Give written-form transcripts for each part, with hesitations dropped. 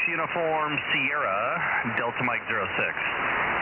Uniform Sierra, Delta Mike 06.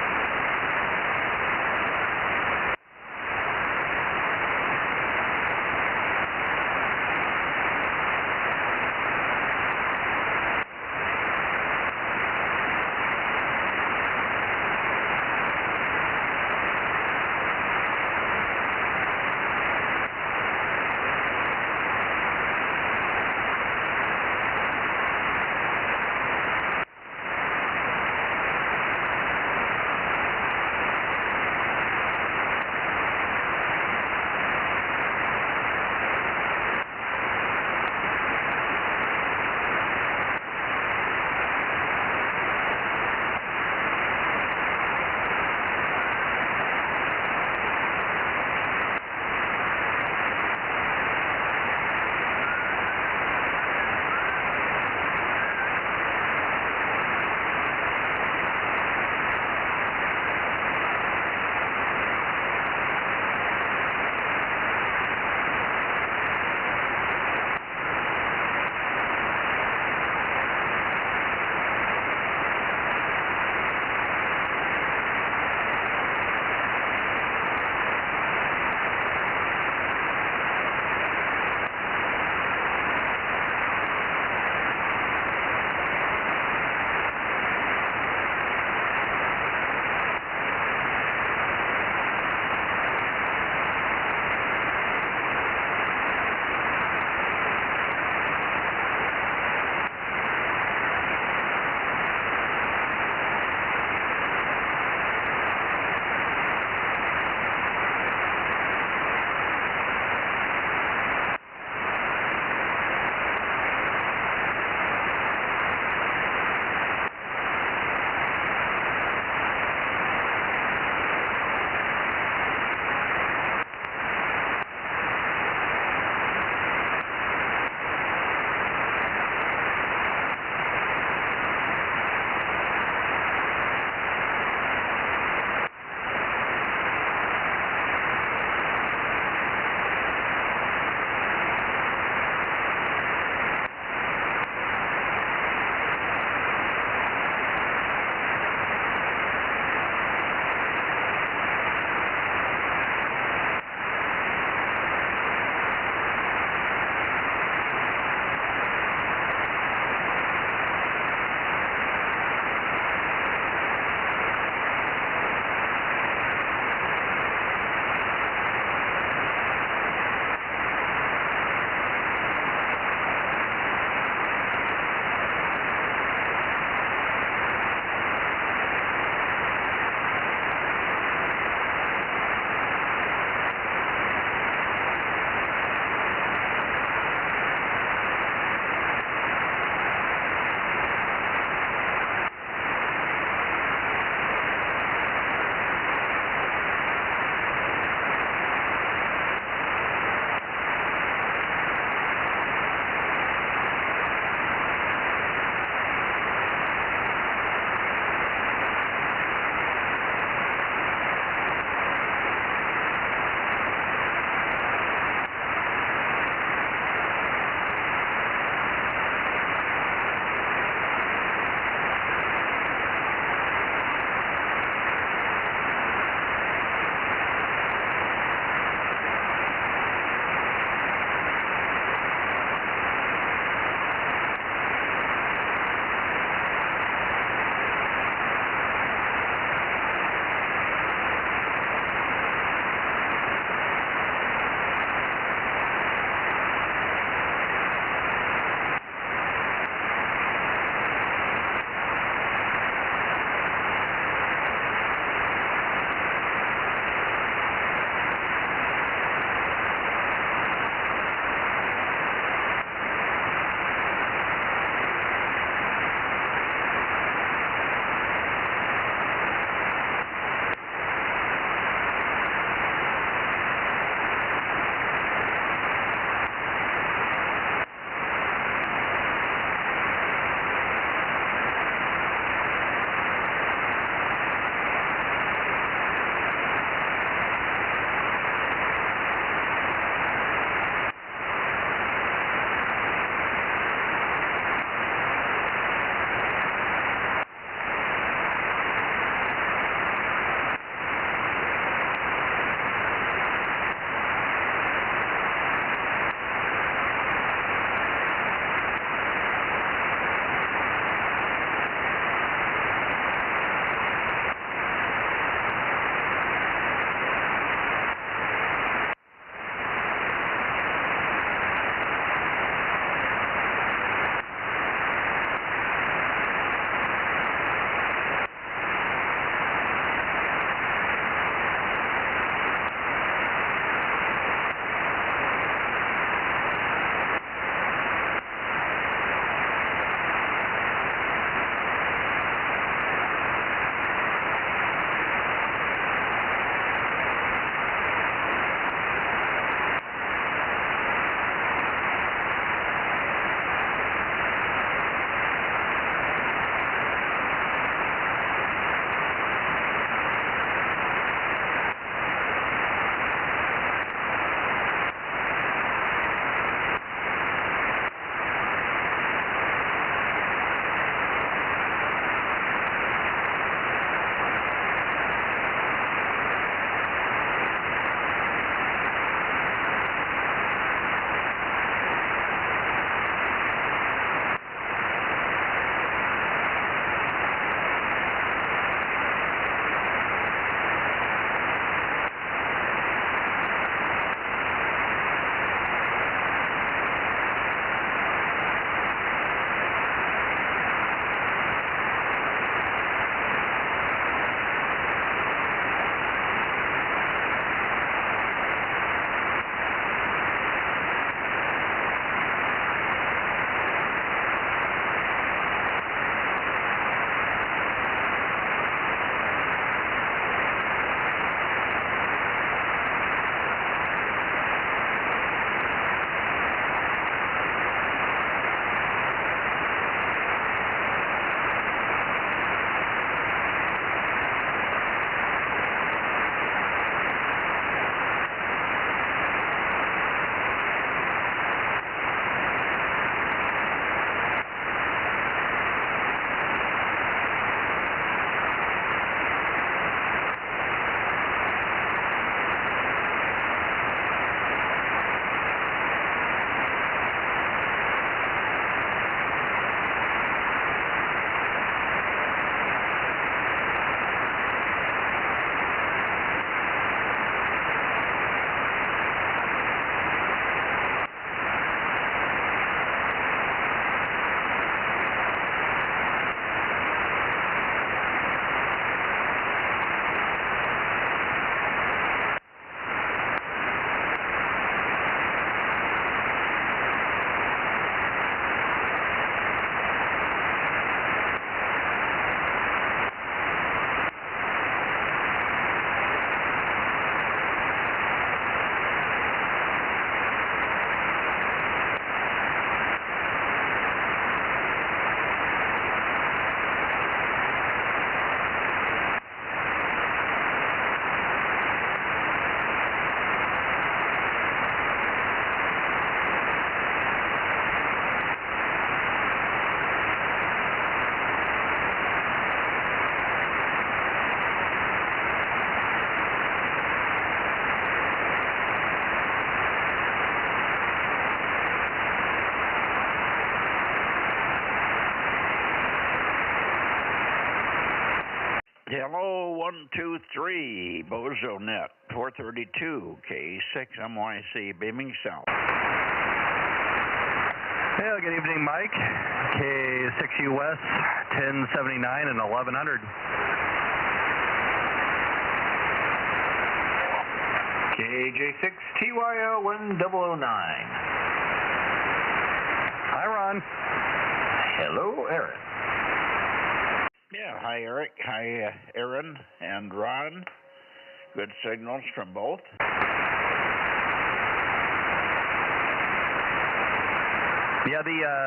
Hello, 123, Bozo Net, 432, K6MYC, beaming south. Yeah, good evening, Mike. K6US, 1079 and 1100. KJ6TYO 1009. Hi, Ron. Hello, Aaron. Yeah, hi, Eric. Hi, Aaron and Ron. Good signals from both. Yeah,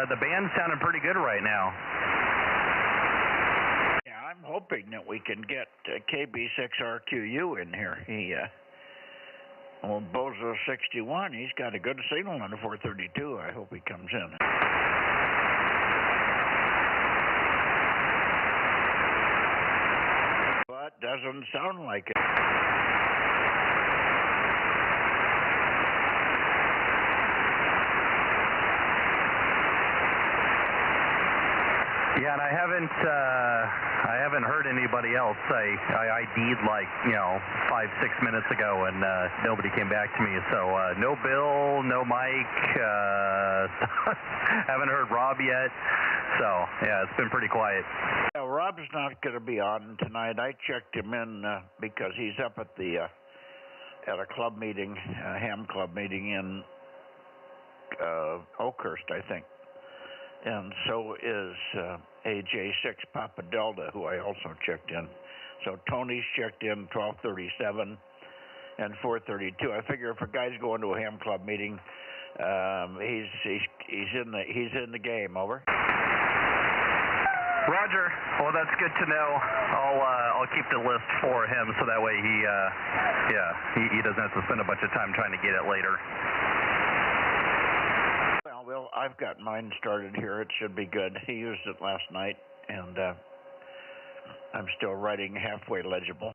the band's sounding pretty good right now. Yeah, I'm hoping that we can get KB6RQU in here. Old Bozo 61, he's got a good signal on the 432. I hope he comes in. But doesn't sound like it. Yeah, and I haven't heard anybody else. I ID'd like 5-6 minutes ago, and nobody came back to me. So no Bill, no Mike. Haven't heard Rob yet. So yeah, it's been pretty quiet. Yeah, Rob's not going to be on tonight. I checked him in because he's up at a club meeting, a ham club meeting in Oakhurst, I think. And so is AJ6 Papa Delta, who I also checked in. So Tony's checked in 1237 and 432. I figure if a guy's going to a ham club meeting, he's in the game. Over. Roger. Well, that's good to know. I'll keep the list for him so that way he doesn't have to spend a bunch of time trying to get it later. Well, I've got mine started here. It should be good. He used it last night, and I'm still writing halfway legible.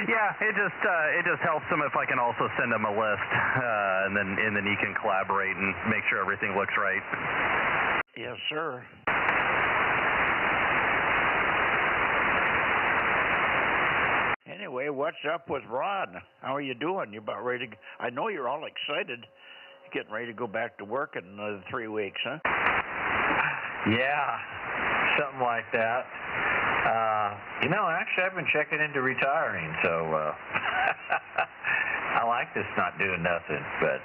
Yeah, it just helps him if I can also send him a list, and then he can collaborate and make sure everything looks right. Yes, sir. Anyway, what's up with Ron? How are you doing? You about ready to? I know you're all excited. Getting ready to go back to work in another 3 weeks, huh? Yeah, something like that. Actually, I've been checking into retiring, so I like this not doing nothing. But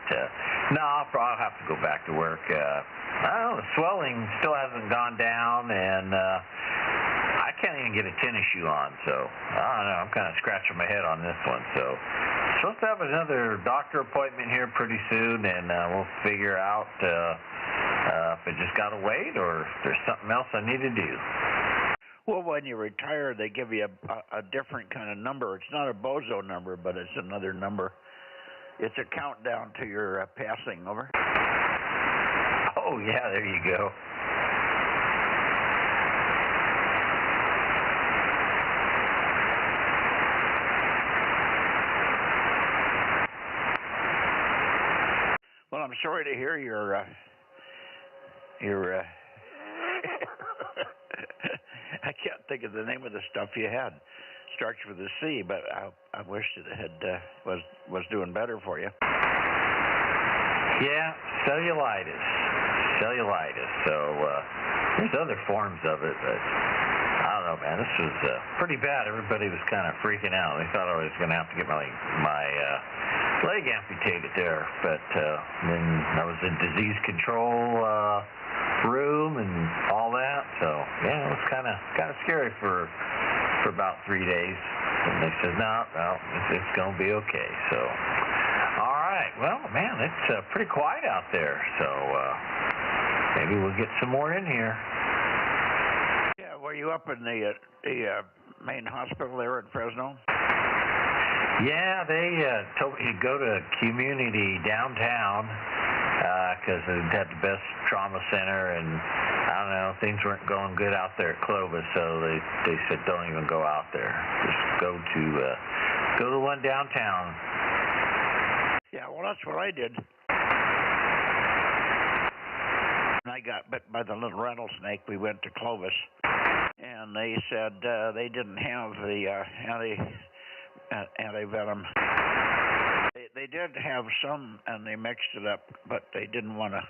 no, I'll have to go back to work. I don't know, the swelling still hasn't gone down, and I can't even get a tennis shoe on, so I don't know. I'm kind of scratching my head on this one. So supposed to have another doctor appointment here pretty soon, and we'll figure out if I just got to wait or if there's something else I need to do. Well, when you retire, they give you a different kind of number. It's not a Bozo number, but it's another number. It's a countdown to your passing. Over. Oh, yeah, there you go. Well, I'm sorry to hear your I can't think of the name of the stuff you had. Starts with a C, but I wish it had was doing better for you. Yeah, cellulitis. So there's other forms of it, but I don't know, man. This was pretty bad. Everybody was kind of freaking out. They thought I was going to have to get my leg amputated there, but then I was in disease control room and all that. So yeah, it was kind of scary for about 3 days. And they said, no, it's going to be okay. So all right, well, man, it's pretty quiet out there. So maybe we'll get some more in here. Yeah, were you up in the main hospital there in Fresno? Yeah, they told me to go to community downtown because they had the best trauma center, and I don't know, things weren't going good out there at Clovis, so they said don't even go out there. Just go to the one downtown. Yeah, well, that's what I did. I got bit by the little rattlesnake. We went to Clovis, and and they said they didn't have the anti-venom. They did have some, and they mixed it up, but they didn't want to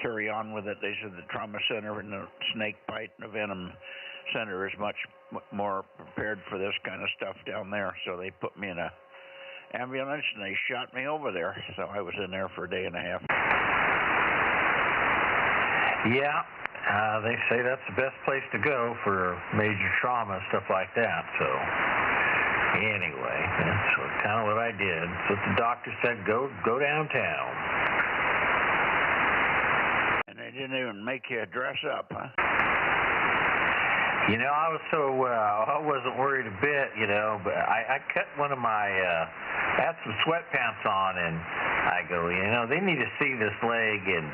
carry on with it. They said the trauma center and the snake bite and the venom center is much more prepared for this kind of stuff down there. So they put me in a ambulance and they shot me over there. So I was in there for a day and a half. Yeah, they say that's the best place to go for major trauma, stuff like that. So anyway, that's kind of what I did. So the doctor said, go downtown. And they didn't even make you dress up, huh? You know, I was so, I wasn't worried a bit, you know, but I cut one of my, I had some sweatpants on, and I go, you know, they need to see this leg, and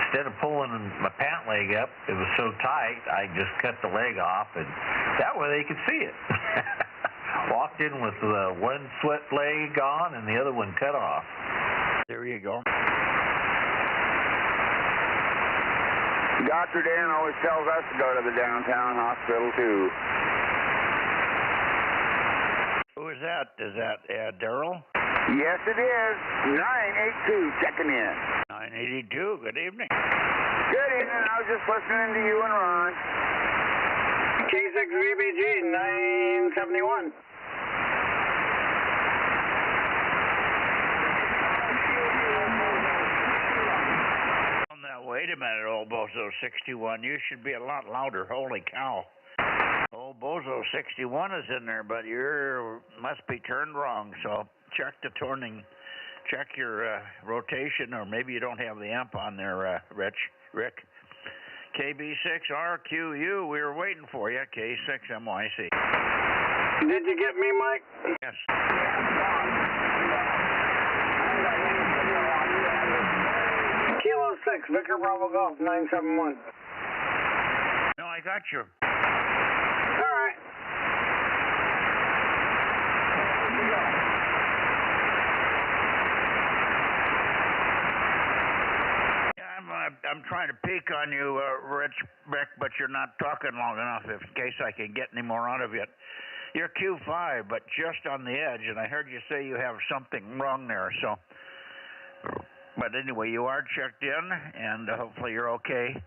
instead of pulling my pant leg up, it was so tight, I just cut the leg off, and that way they could see it. Walked in with one sweat leg on and the other one cut off. There you go. Dr. Dan always tells us to go to the downtown hospital, too. Who is that? Is that Daryl? Yes, it is. 982 checking in. 982. Good evening. Good evening. I was just listening to you and Ron. K6VBG 971. Wait a minute, old Bozo 61. You should be a lot louder. Holy cow. Old Bozo 61 is in there, but you must be turned wrong. So check the tuning. Check your rotation, or maybe you don't have the amp on there, Rick. KB6RQU, we were waiting for you. K6MYC. Did you get me, Mike? Yes. Kilo 6, Victor Bravo Golf 971. No, I got you. All right. I'm trying to peek on you, Rick, but you're not talking long enough in case I can get any more out of you. You're Q5, but just on the edge, and I heard you say you have something wrong there, so... But anyway, you are checked in, and hopefully you're okay.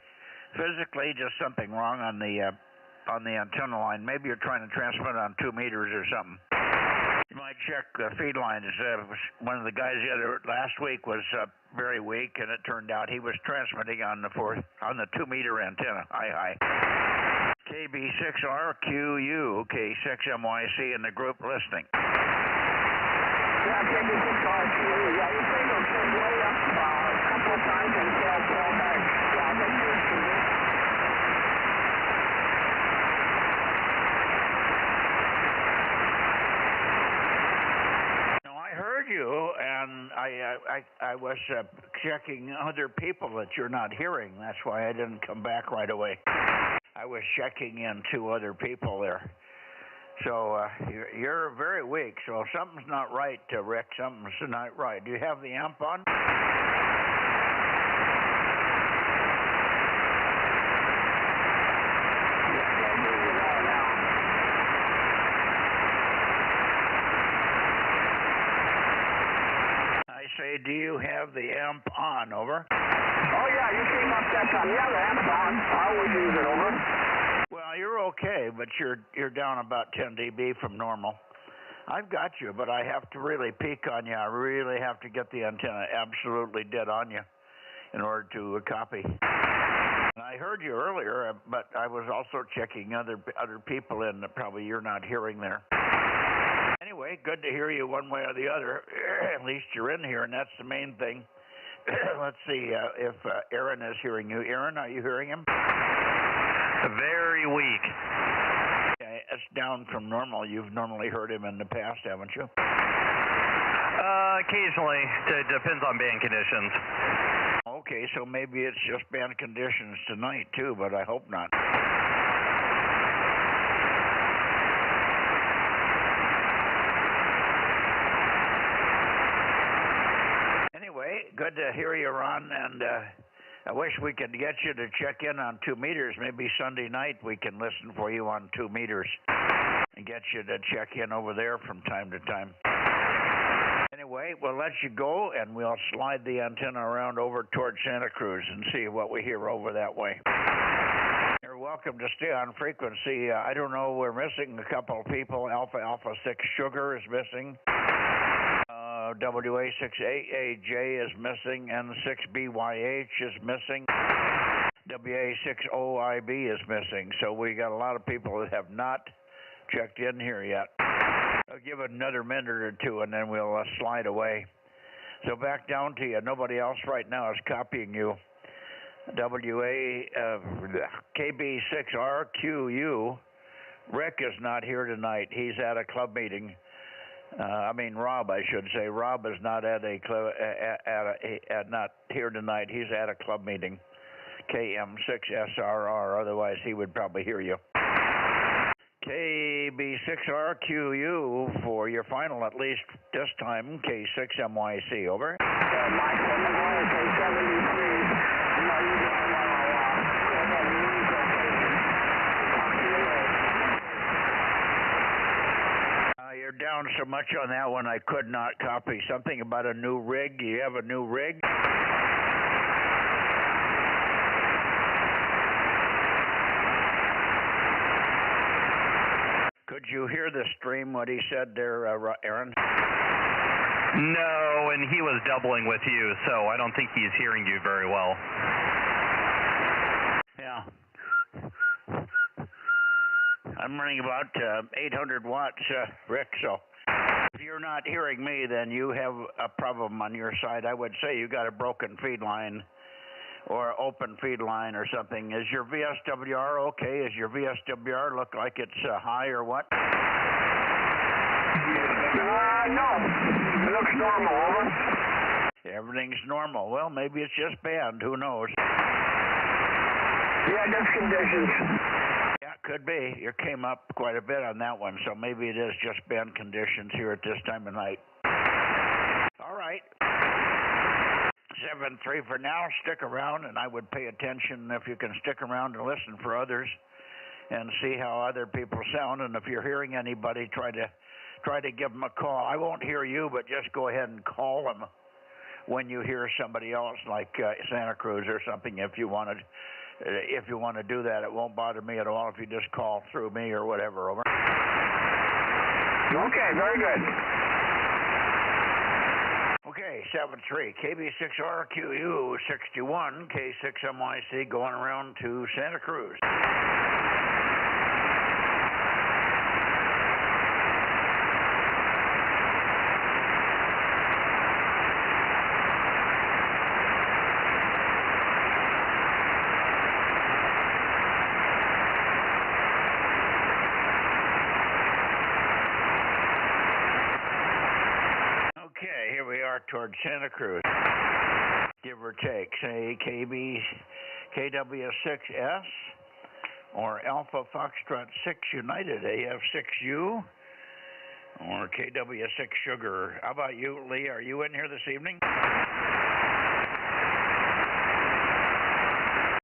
Physically, just something wrong on the antenna line. Maybe you're trying to transmit on 2 meters or something. You might check the feed lines. One of the guys last week was very weak, and it turned out he was transmitting on the 2 meter antenna. Hi. KB6RQU, K6MYC in the group listening. Yeah, KB6RQU. Yeah, you think it'll send way up a couple of times and fall back. Yeah, I think you're you, and I was checking other people that you're not hearing. That's why I didn't come back right away. I was checking in 2 other people there. So you're very weak. So something's not right, Rick. Something's not right. Do you have the amp on? Do you have the amp on? Over. Oh, yeah, you came up that time. Yeah, the amp's on. I always use it. Over. Well, you're okay, but you're down about 10 dB from normal. I've got you, but I have to really peek on you. I really have to get the antenna absolutely dead on you in order to copy. And I heard you earlier, but I was also checking other people in that probably you're not hearing there. Anyway, good to hear you one way or the other. At least you're in here, and that's the main thing. Let's see if Aaron is hearing you. Aaron, are you hearing him? Very weak. Okay, it's down from normal. You've normally heard him in the past, haven't you? Occasionally. It depends on band conditions. Okay, so maybe it's just band conditions tonight, too, but I hope not. Good to hear you, Ron, and I wish we could get you to check in on 2 meters. Maybe Sunday night we can listen for you on 2 meters and get you to check in over there from time to time. Anyway, we'll let you go, and we'll slide the antenna around over towards Santa Cruz and see what we hear over that way. You're welcome to stay on frequency. I don't know, we're missing a couple of people. Alpha 6 Sugar is missing. WA6AAJ is missing. N6BYH is missing. WA6OIB is missing. So we got a lot of people that have not checked in here yet. I'll give it another minute or two, and then we'll slide away. So back down to you. Nobody else right now is copying you. KB6RQU. Rick is not here tonight. He's at a club meeting. Rob, I should say. Rob is not not here tonight. He's at a club meeting. KM6SRR. Otherwise, he would probably hear you. KB6RQU for your final, at least this time. K6MYC. Over. You're down so much on that one, I could not copy. Something about a new rig. You have a new rig? Could you hear the stream, what he said there, Aaron? No, and he was doubling with you, so I don't think he's hearing you very well. Yeah. I'm running about 800 watts, Rick, so if you're not hearing me, then you have a problem on your side. I would say you got a broken feed line or open feed line or something. Is your VSWR okay? Is your VSWR look like it's high or what? No. It looks normal, over. Everything's normal. Well, maybe it's just band. Who knows? Yeah, just conditions. Yeah, could be. You came up quite a bit on that one, so maybe it is just band conditions here at this time of night. All right. 7-3 for now. Stick around, and I would pay attention if you can stick around and listen for others and see how other people sound. And if you're hearing anybody, try to give them a call. I won't hear you, but just go ahead and call them when you hear somebody else, like Santa Cruz or something. If you want to do that, it won't bother me at all if you just call through me or whatever. Over. Okay, very good. Okay, 7-3, KB6RQU 61, K6MYC going around to Santa Cruz. Towards Santa Cruz, give or take, say KW6S or Alpha Foxtrot 6 United AF6U or KW6 Sugar. How about you, Lee? Are you in here this evening?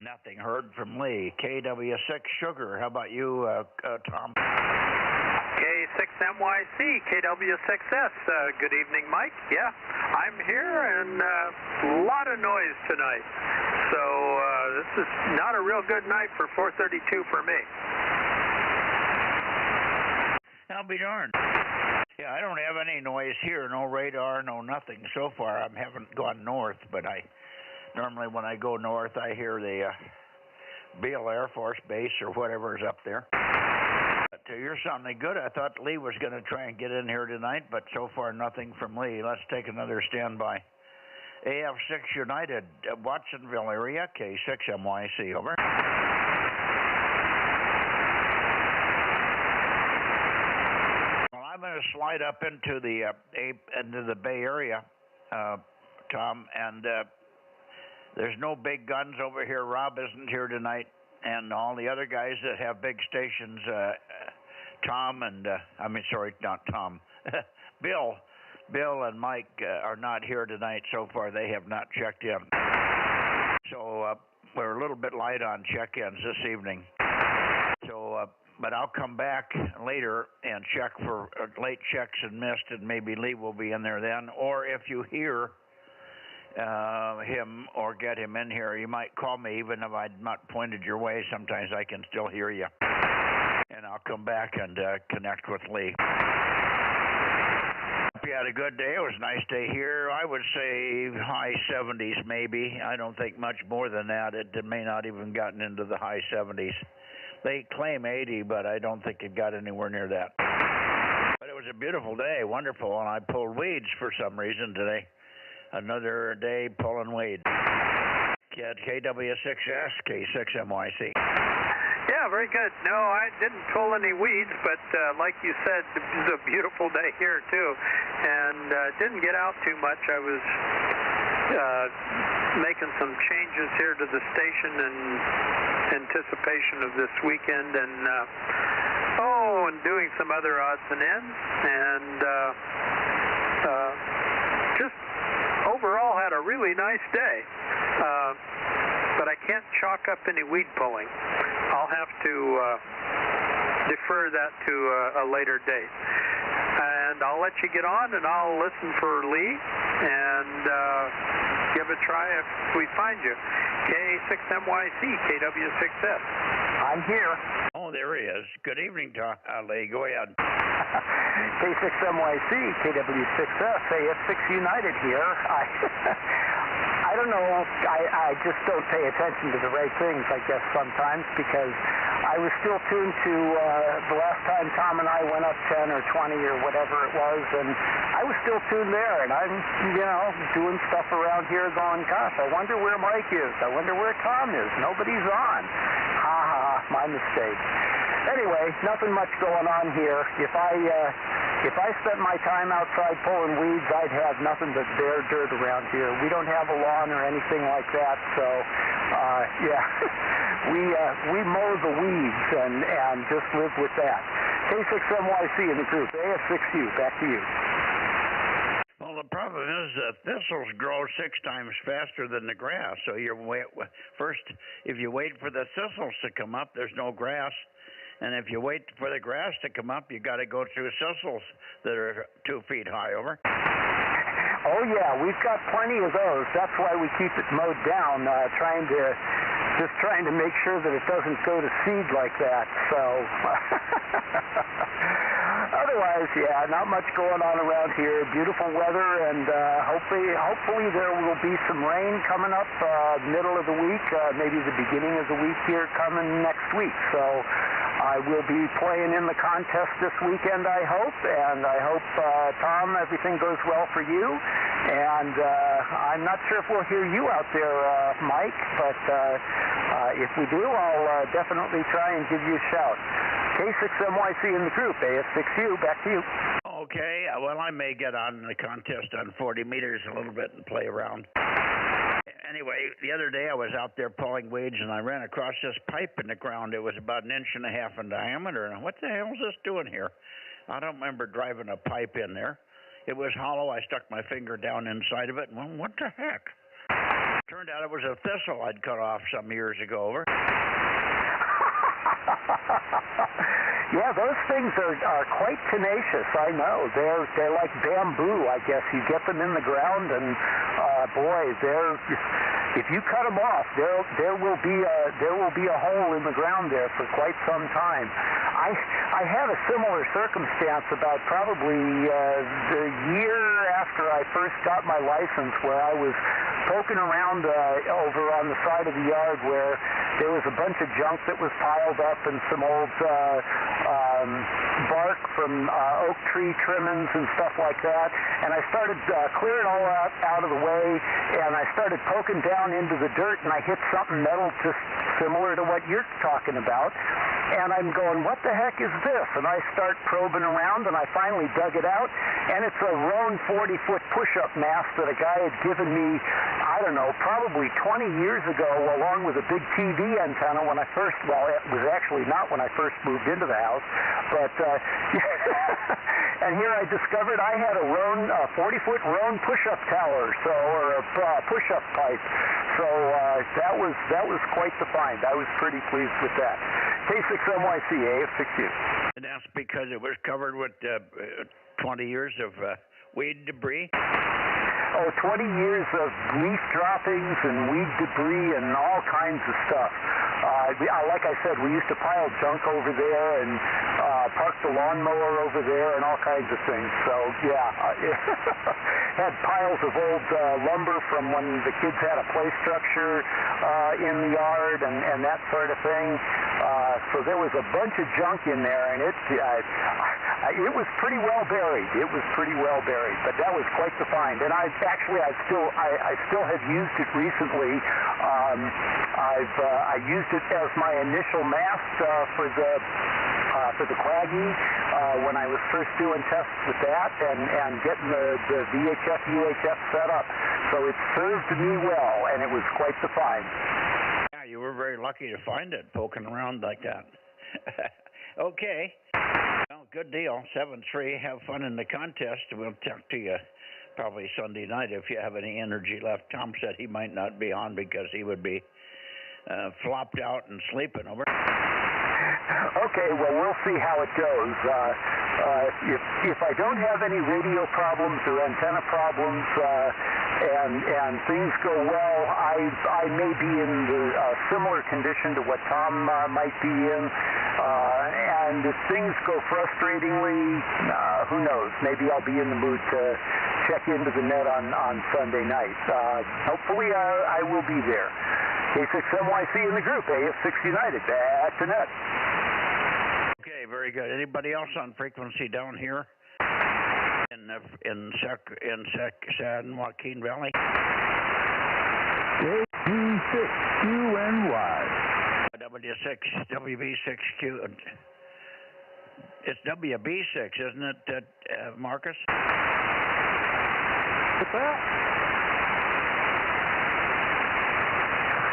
Nothing heard from Lee. KW6 Sugar. How about you, Tom? K6MYC, KW6S. Good evening, Mike. Yeah, I'm here, and a lot of noise tonight. So this is not a real good night for 432 for me. I'll be darned. Yeah, I don't have any noise here, no radar, no nothing so far. I haven't gone north, but normally when I go north, I hear the Beale Air Force Base or whatever is up there. But you're sounding good. I thought Lee was going to try and get in here tonight, but so far nothing from Lee. Let's take another standby. AF6 United, Watsonville area, K6MYC, over. Well, I'm going to slide up into the Bay Area, Tom, and there's no big guns over here. Rob isn't here tonight. And all the other guys that have big stations, Tom and, not Tom, Bill and Mike are not here tonight so far. They have not checked in. So we're a little bit light on check-ins this evening. So, but I'll come back later and check for late checks and missed, and maybe Lee will be in there then. Or if you hear him or get him in here, you might call me even if I'm not pointed your way. Sometimes I can still hear you. And I'll come back and connect with Lee. Hope you had a good day. It was a nice day here. I would say high 70s maybe. I don't think much more than that. It may not even gotten into the high 70s. They claim 80, but I don't think it got anywhere near that. But it was a beautiful day, wonderful, and I pulled weeds for some reason today. Another day pulling weeds. At KW6S, K6MYC. Yeah, very good. No, I didn't pull any weeds, but like you said, it was a beautiful day here too, and didn't get out too much. I was making some changes here to the station in anticipation of this weekend, and and doing some other odds and ends, and just overall had a really nice day. But I can't chalk up any weed pulling. I'll have to defer that to a later date. And I'll let you get on, and I'll listen for Lee and give a try if we find you. K6MYC, KW6S. I'm here. Oh, there he is. Good evening, Lee. Go ahead. K6MYC, KW6S, AF6 United here. I don't know, I just don't pay attention to the right things, I guess, sometimes, because I was still tuned to the last time Tom and I went up 10 or 20 or whatever it was, and I was still tuned there, and I'm, doing stuff around here going, gosh, I wonder where Mike is. I wonder where Tom is. Nobody's on. Ha ha, my mistake. Anyway, nothing much going on here. If I spent my time outside pulling weeds, I'd have nothing but bare dirt around here. We don't have a lawn or anything like that, so we mow the weeds and just live with that. K6MYC in the group, AF6U, back to you. Well, the problem is that thistles grow 6 times faster than the grass. So first, if you wait for the thistles to come up, there's no grass. And if you wait for the grass to come up, you got to go through thistles that are 2 feet high over. Oh yeah, we've got plenty of those. That's why we keep it mowed down, trying to make sure that it doesn't go to seed like that. So otherwise, yeah, not much going on around here. Beautiful weather, and hopefully there will be some rain coming up middle of the week, maybe the beginning of the week here coming next week. So I will be playing in the contest this weekend, I hope, and I hope, Tom, everything goes well for you. And I'm not sure if we'll hear you out there, Mike, but if we do, I'll definitely try and give you a shout. K6MYC in the group, AF6U, back to you. Okay, well, I may get on the contest on 40 meters a little bit and play around. Anyway, the other day I was out there pulling weeds, and I ran across this pipe in the ground. It was about 1.5 inches in diameter, and what the hell is this doing here? I don't remember driving a pipe in there. It was hollow. I stuck my finger down inside of it, and well, what the heck? Turned out it was a thistle I'd cut off some years ago. Yeah, those things are quite tenacious, I know. They're like bamboo, I guess. You get them in the ground, and boy, if you cut them off, there will be a hole in the ground there for quite some time. I had a similar circumstance about probably the year after I first got my license, where I was poking around over on the side of the yard where there was a bunch of junk that was piled up and some old bark from oak tree trimmings and stuff like that. And I started clearing all out of the way, and I started poking down into the dirt, and I hit something metal just similar to what you're talking about. And I'm going, what the heck is this? And I start probing around, and I finally dug it out, and it's a Roan 40-foot push-up mast that a guy had given me, I don't know, probably 20 years ago, along with a big TV antenna when I first, well, it was actually not when I first moved into the house, but And here I discovered I had a 40-foot Roan push-up tower, or a push-up pipe. So that was quite the find. I was pretty pleased with that. K6MYC, AF6U. And that's because it was covered with 20 years of weed debris? 20 years of leaf droppings and weed debris and all kinds of stuff. Like I said, we used to pile junk over there and park the lawnmower over there and all kinds of things. So, yeah, had piles of old lumber from when the kids had a play structure in the yard and that sort of thing. So there was a bunch of junk in there, and it was pretty well buried. It was pretty well buried, but that was quite the find. And I still have used it recently. I used it as my initial mast for the Quaggy when I was first doing tests with that and getting the VHF UHF set up. So it served me well, and it was quite the find. Yeah, you were very lucky to find it poking around like that. Okay. Well, good deal. 7-3. Have fun in the contest. We'll talk to you probably Sunday night if you have any energy left. Tom said he might not be on because he would be flopped out and sleeping over. Okay, well, we'll see how it goes. If I don't have any radio problems or antenna problems and things go well, I may be in a similar condition to what Tom might be in. And if things go frustratingly, who knows? Maybe I'll be in the mood to check into the net on Sunday night. Hopefully I will be there. K6MYC in the group, AF6 United, back to net. Okay, very good. Anybody else on frequency down here in San Joaquin Valley? KG6QNY. WB6Q. It's WB6, isn't it, Marcus? What's that?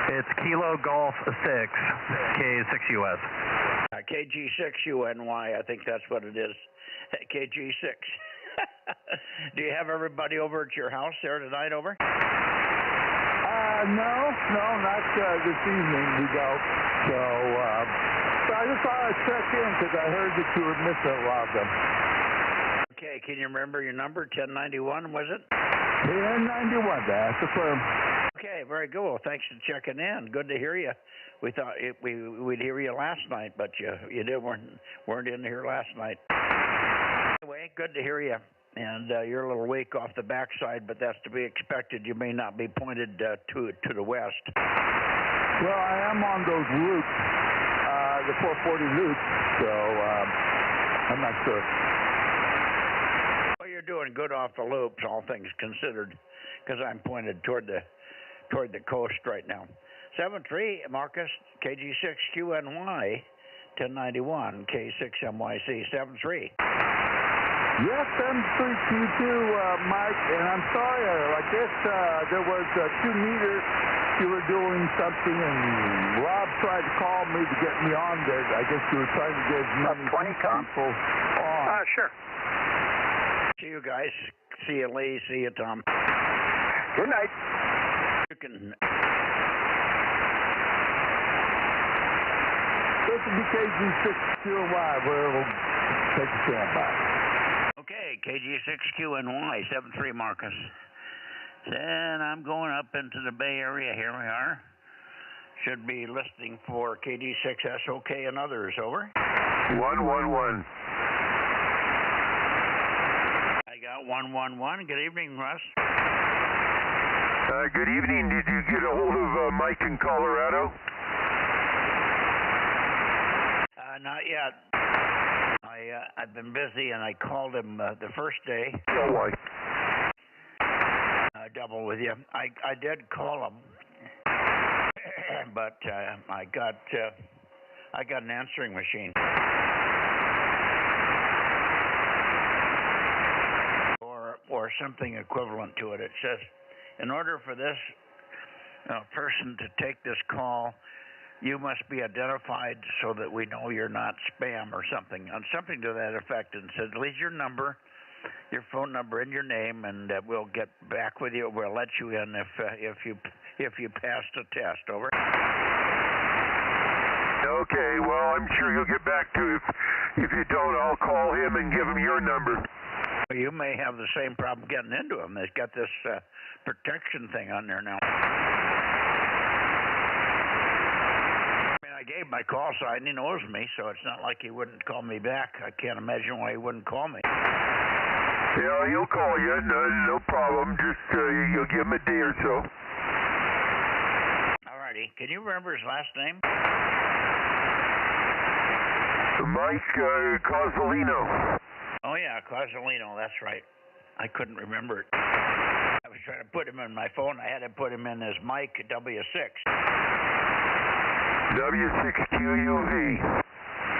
It's Kilo Golf 6, K6US. KG6UNY, I think that's what it is. KG6. Do you have everybody over at your house there tonight over? No, not this evening we don't. So I just thought I'd check in because I heard that you were missing a lot of them. Okay, can you remember your number? 1091, was it? 1091, that's the firm. Okay, very good. Well, thanks for checking in. Good to hear you. We thought we'd hear you last night, but you weren't in here last night. Anyway, good to hear you. And you're a little weak off the backside, but that's to be expected. You may not be pointed to the west. Well, I am on those loops, the 440 loops, so I'm not sure. Well, you're doing good off the loops, all things considered, because I'm pointed toward the coast right now. 7-3, Marcus, KG6QNY, 1091, K6MYC, 7-3. Yes, I'm free to you too, Mike, and I'm sorry, I guess there was 2 meters, you were doing something, and Rob tried to call me to get me on there. I guess you were trying to get as many people on. Sure. See you guys. See you, Lee. See you, Tom. Good night. You can... This will be KG6QNY, where we'll take a standby. Okay, KG6QNY, 7-3, Marcus. Then I'm going up into the Bay Area. Here we are. Should be listening for KD6SOK and others. Over. 111. I got 111. Good evening, Russ. Good evening. Did you get a hold of Mike in Colorado? Not yet. I've been busy, and I called him the first day. Oh, why? Double with you. I did call him, but I got an answering machine, or something equivalent to it. It says, in order for this person to take this call, you must be identified so that we know you're not spam or something, something to that effect, and said, leave your number, your phone number, and your name, and we'll get back with you. We'll let you in if you passed the test. Over. Okay, well, I'm sure he'll get back to you. If you don't, I'll call him and give him your number. You may have the same problem getting into him. They've got this protection thing on there now. I gave my call sign. He knows me, so it's not like he wouldn't call me back. I can't imagine why he wouldn't call me. Yeah, he'll call you. No problem. Just you'll give him a day or so. All righty. Can you remember his last name? Mike Cozzolino. Oh, yeah, Cozzolino. That's right. I couldn't remember it. I was trying to put him in my phone. I had to put him in as Mike W6. W6QUV.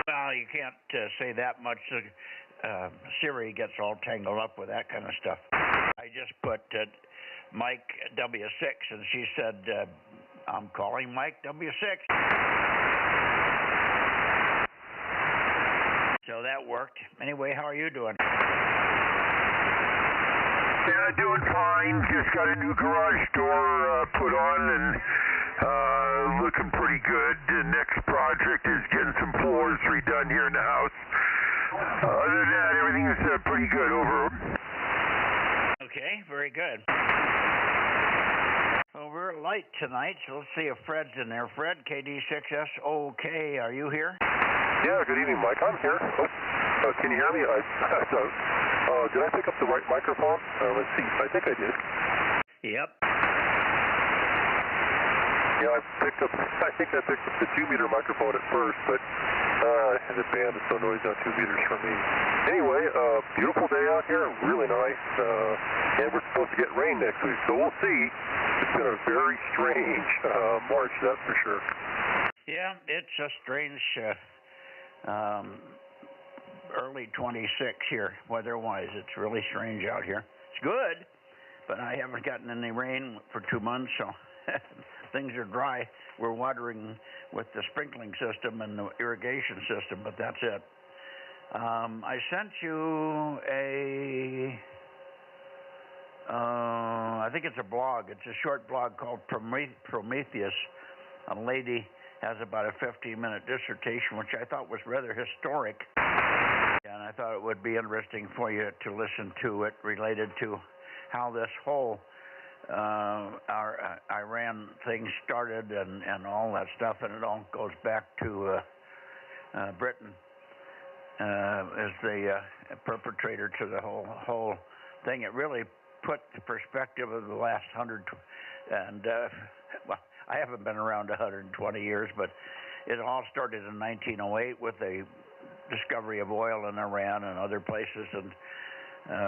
Well, you can't say that much. Siri gets all tangled up with that kind of stuff. I just put Mike W6, and she said, I'm calling Mike W6. So that worked. Anyway, how are you doing? Yeah, doing fine. Just got a new garage door put on and looking pretty good. The next project is getting some floors redone here in the house. Other than that, everything is pretty good over. Okay, very good. Well, we're light tonight, so let's see if Fred's in there. Fred, KD6SOK, are you here? Yeah, good evening, Mike. I'm here. Oh, can you hear me? Did I pick up the right microphone? Let's see. I think I did. Yep. Yeah, I think I picked up the 2-meter microphone at first, but the band is so noisy on 2 meters for me. Anyway, beautiful day out here, really nice, and we're supposed to get rain next week, so we'll see. It's been a very strange March, that's for sure. Yeah, it's a strange early 26 here, weather-wise. It's really strange out here. It's good, but I haven't gotten any rain for 2 months, so things are dry. We're watering with the sprinkling system and the irrigation system, but that's it. I sent you I think it's a blog. It's a short blog called Prometheus. A lady has about a 15-minute dissertation, which I thought was rather historic. And I thought it would be interesting for you to listen to it, related to how this whole our Iran thing started and all that stuff, and it all goes back to Britain as the perpetrator to the whole thing. It really put the perspective of the last 100, and well, I haven't been around 120 years, but it all started in 1908 with the discovery of oil in Iran and other places, and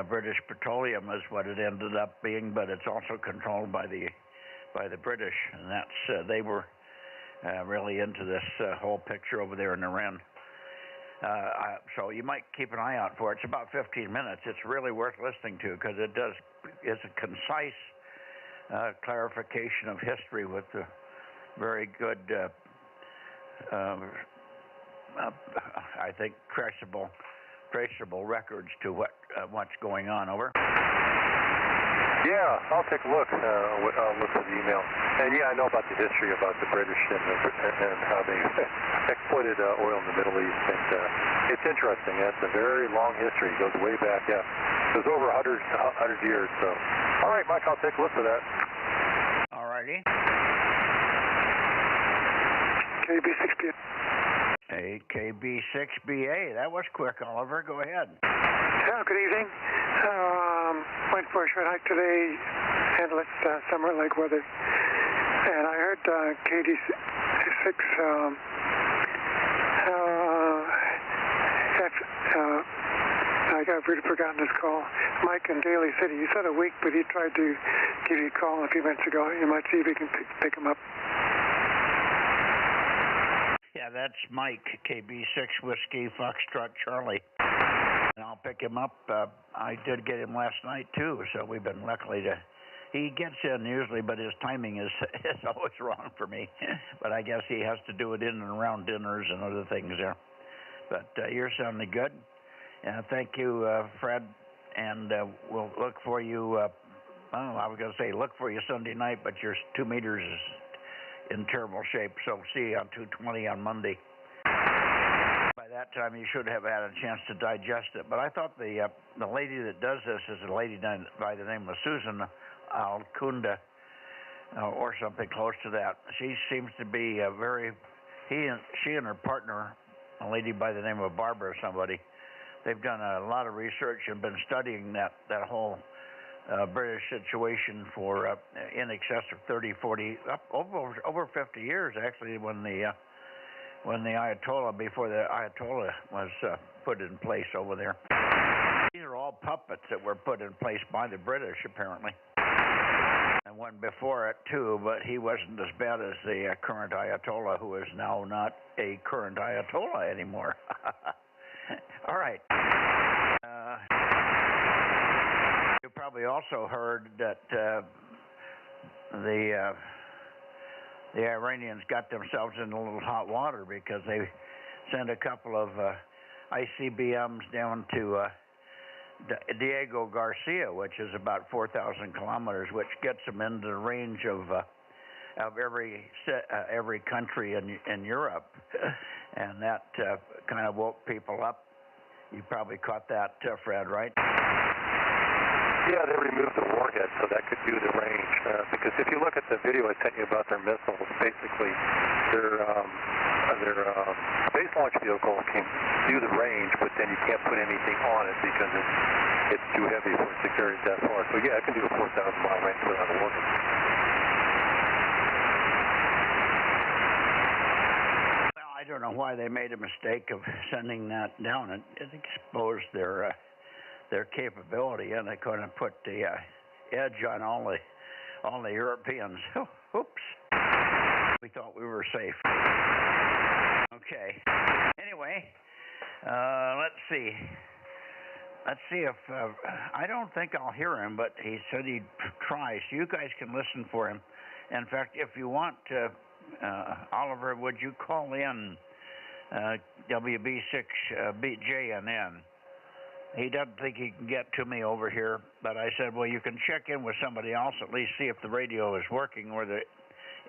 British petroleum is what it ended up being, but it's also controlled by the British, and that's they were really into this whole picture over there in Iran. So you might keep an eye out for it. It's about 15 minutes. It's really worth listening to because it's a concise clarification of history with a very good, I think, traceable records to what's going on. Over. Yeah, I'll take a look. I'll look for the email. And yeah, I know about the history about the British and how they exploited oil in the Middle East. And it's interesting. It's a very long history. It goes way back. Yeah, it was over 100 years. So, all right, Mike, I'll take a look for that. All righty. KB6BA. Hey, KB6BA. That was quick, Oliver. Go ahead. Yeah, good evening. Went for a short hike today, endless summer like weather, and I heard KD6. I've really forgotten his call. Mike in Daly City. He said a week, but he tried to give you a call a few minutes ago. You might see if you can pick him up. Yeah, that's Mike, KB6 Whiskey Foxtrot Charlie. And I'll pick him up. I did get him last night, too, so we've been lucky to He gets in usually, but his timing is always wrong for me. But I guess he has to do it in and around dinners and other things there. But you're sounding good. Thank you, Fred. And we'll look for you. I was going to say look for you Sunday night, but your 2 meters is in terrible shape. So see you on 220 on Monday. By that time, you should have had a chance to digest it. But I thought the lady that does this is a lady by the name of Susan Alcunda, or something close to that. She seems to be she and her partner, a lady by the name of Barbara, somebody, they've done a lot of research and been studying that whole British situation for in excess of 30, 40, over 50 years, actually, when the Ayatollah, before the Ayatollah was put in place over there. These are all puppets that were put in place by the British, apparently. And one before it, too, but he wasn't as bad as the current Ayatollah, who is now not a current Ayatollah anymore. All right. You probably also heard that the Iranians got themselves in a little hot water because they sent a couple of ICBMs down to Diego Garcia, which is about 4,000 kilometers, which gets them into the range of every country in Europe, and that kind of woke people up. You probably caught that, Fred, right? Yeah, they removed the warhead, so that could do the range. Because if you look at the video I sent you about their missiles, basically their space launch vehicle can do the range, but then you can't put anything on it because it's too heavy for it to carry it that far. So yeah, it can do a 4,000-mile range without a warhead. Well, I don't know why they made a mistake of sending that down. It exposed their capability, and they couldn't put the edge on all the Europeans. Oops. We thought we were safe. Okay. Anyway, let's see. Let's see if I don't think I'll hear him, but he said he'd try. So you guys can listen for him. In fact, if you want, Oliver, would you call in WB6JNN? He doesn't think he can get to me over here, but I said, well, you can check in with somebody else, at least see if the radio is working or the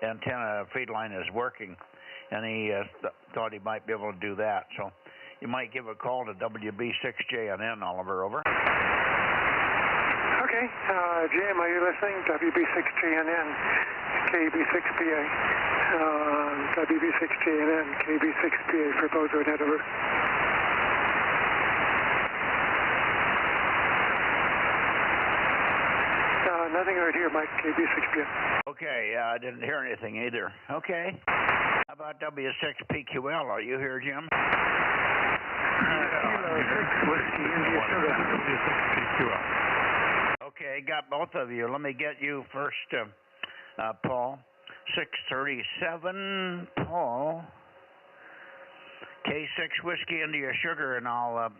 antenna feed line is working. And he thought he might be able to do that. So you might give a call to WB6JNN, Oliver, over. Okay, Jim, are you listening? WB6JNN, KB6PA. WB6JNN, KB6PA for Bozo Net, over. Nothing right here, Mike, KB6PA. Okay, I didn't hear anything either. Okay. How about W6PQL? Are you here, Jim? Kilo 6 Whiskey India Sugar. W6PQL. Okay, got both of you. Let me get you first, Paul. 637, Paul. K6 Whiskey India Sugar, and I'll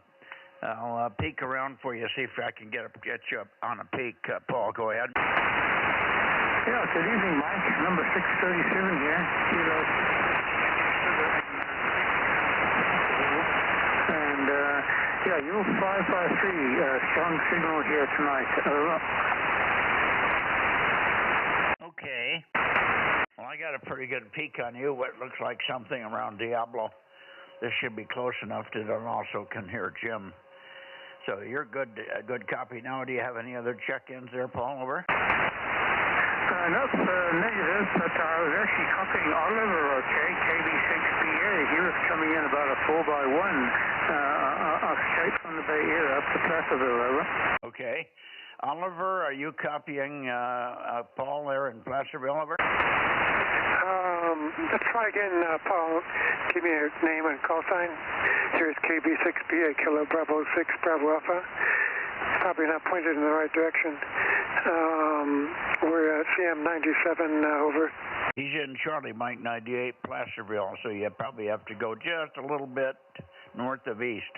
peek around for you, see if I can get you on a peek. Paul, go ahead. Yeah, good evening, Mike. Number 637 here. Kilo 6 Sugar. And, yeah, you 553, strong signal here tonight. Okay. Well, I got a pretty good peek on you, what looks like something around Diablo. This should be close enough that I also can hear Jim. So you're good copy now. Do you have any other check-ins there, Paul, over? Nope, negative, but I was actually copying Oliver, okay, KB6PA. He was coming in about a 4x1 straight from the Bay Area up to Placerville, over. Okay. Oliver, are you copying Paul there in Placerville, over? Let's try again, Paul. Give me a name and call sign. Here's KB6PA, Kilo Bravo 6, Bravo Alpha. Probably not pointed in the right direction. We're at CM97, over. He's in Charlie Mike 98, Placerville, so you probably have to go just a little bit north of east.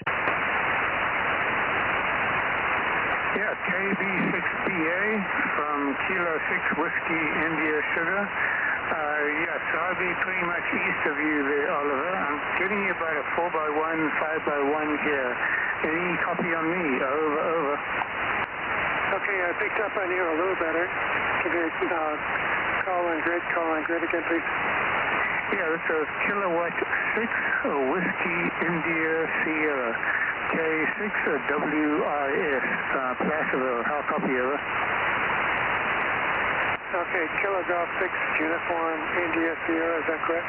Yeah, KB6BA from Kilo 6 Whiskey India Sugar. Yes, I'll be pretty much east of you there, Oliver. I'm getting you about a 4x1, 5x1 here. Any copy on me? Over. Okay, I picked up on you a little better. Give me a call on grid again, please. Yeah, this is Kilowatt 6 Whiskey India Sierra. K6 WIS, Placerville. How copy, over? Okay, Kilo Golf 6 Uniform India Sierra, is that correct?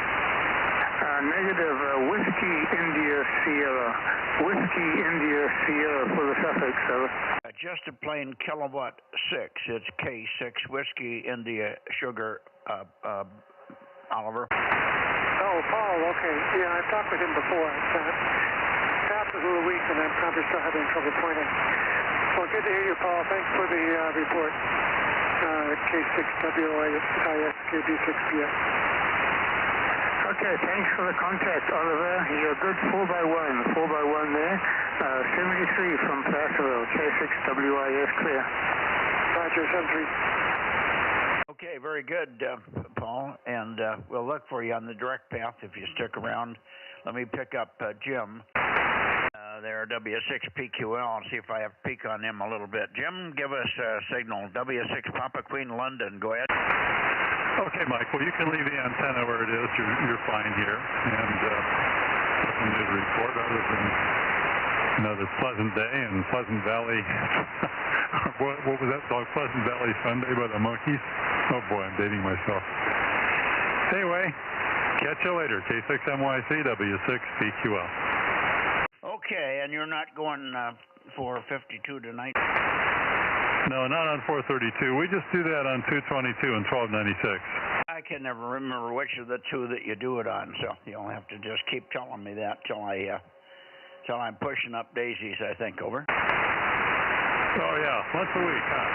Negative, Whiskey India Sierra. Whiskey India Sierra for the suffix, over. Just a plain Kilowatt 6. It's K6 Whiskey India Sugar, Oliver. Oh, Paul, okay. Yeah, I've talked with him before. Perhaps a little weak, and I'm probably still having trouble pointing. Well, good to hear you, Paul. Thanks for the report. K6WIS, KB6PX. Okay, thanks for the contact, Oliver. You're a good 4x1 there. 73 from Placerville, K6WIS, clear. Roger, 73. Okay, very good, Paul, and we'll look for you on the direct path if you stick around. Let me pick up Jim there, W6PQL, and see if I have peek on him a little bit. Jim, give us a signal. W6 Papa Queen London, go ahead. Okay, Mike, well, you can leave the antenna where it is. You're fine here, and nothing new to report other than another pleasant day in Pleasant Valley. What was that song? Pleasant Valley Sunday by the Monkees? Oh boy, I'm dating myself. Anyway, catch you later. K6MYC, W6PQL. Okay, and you're not going 452 tonight? No, not on 432. We just do that on 222 and 1296. I can never remember which of the two that you do it on, so you'll have to just keep telling me that till I'm pushing up daisies, I think, over. Oh yeah, once a week, huh?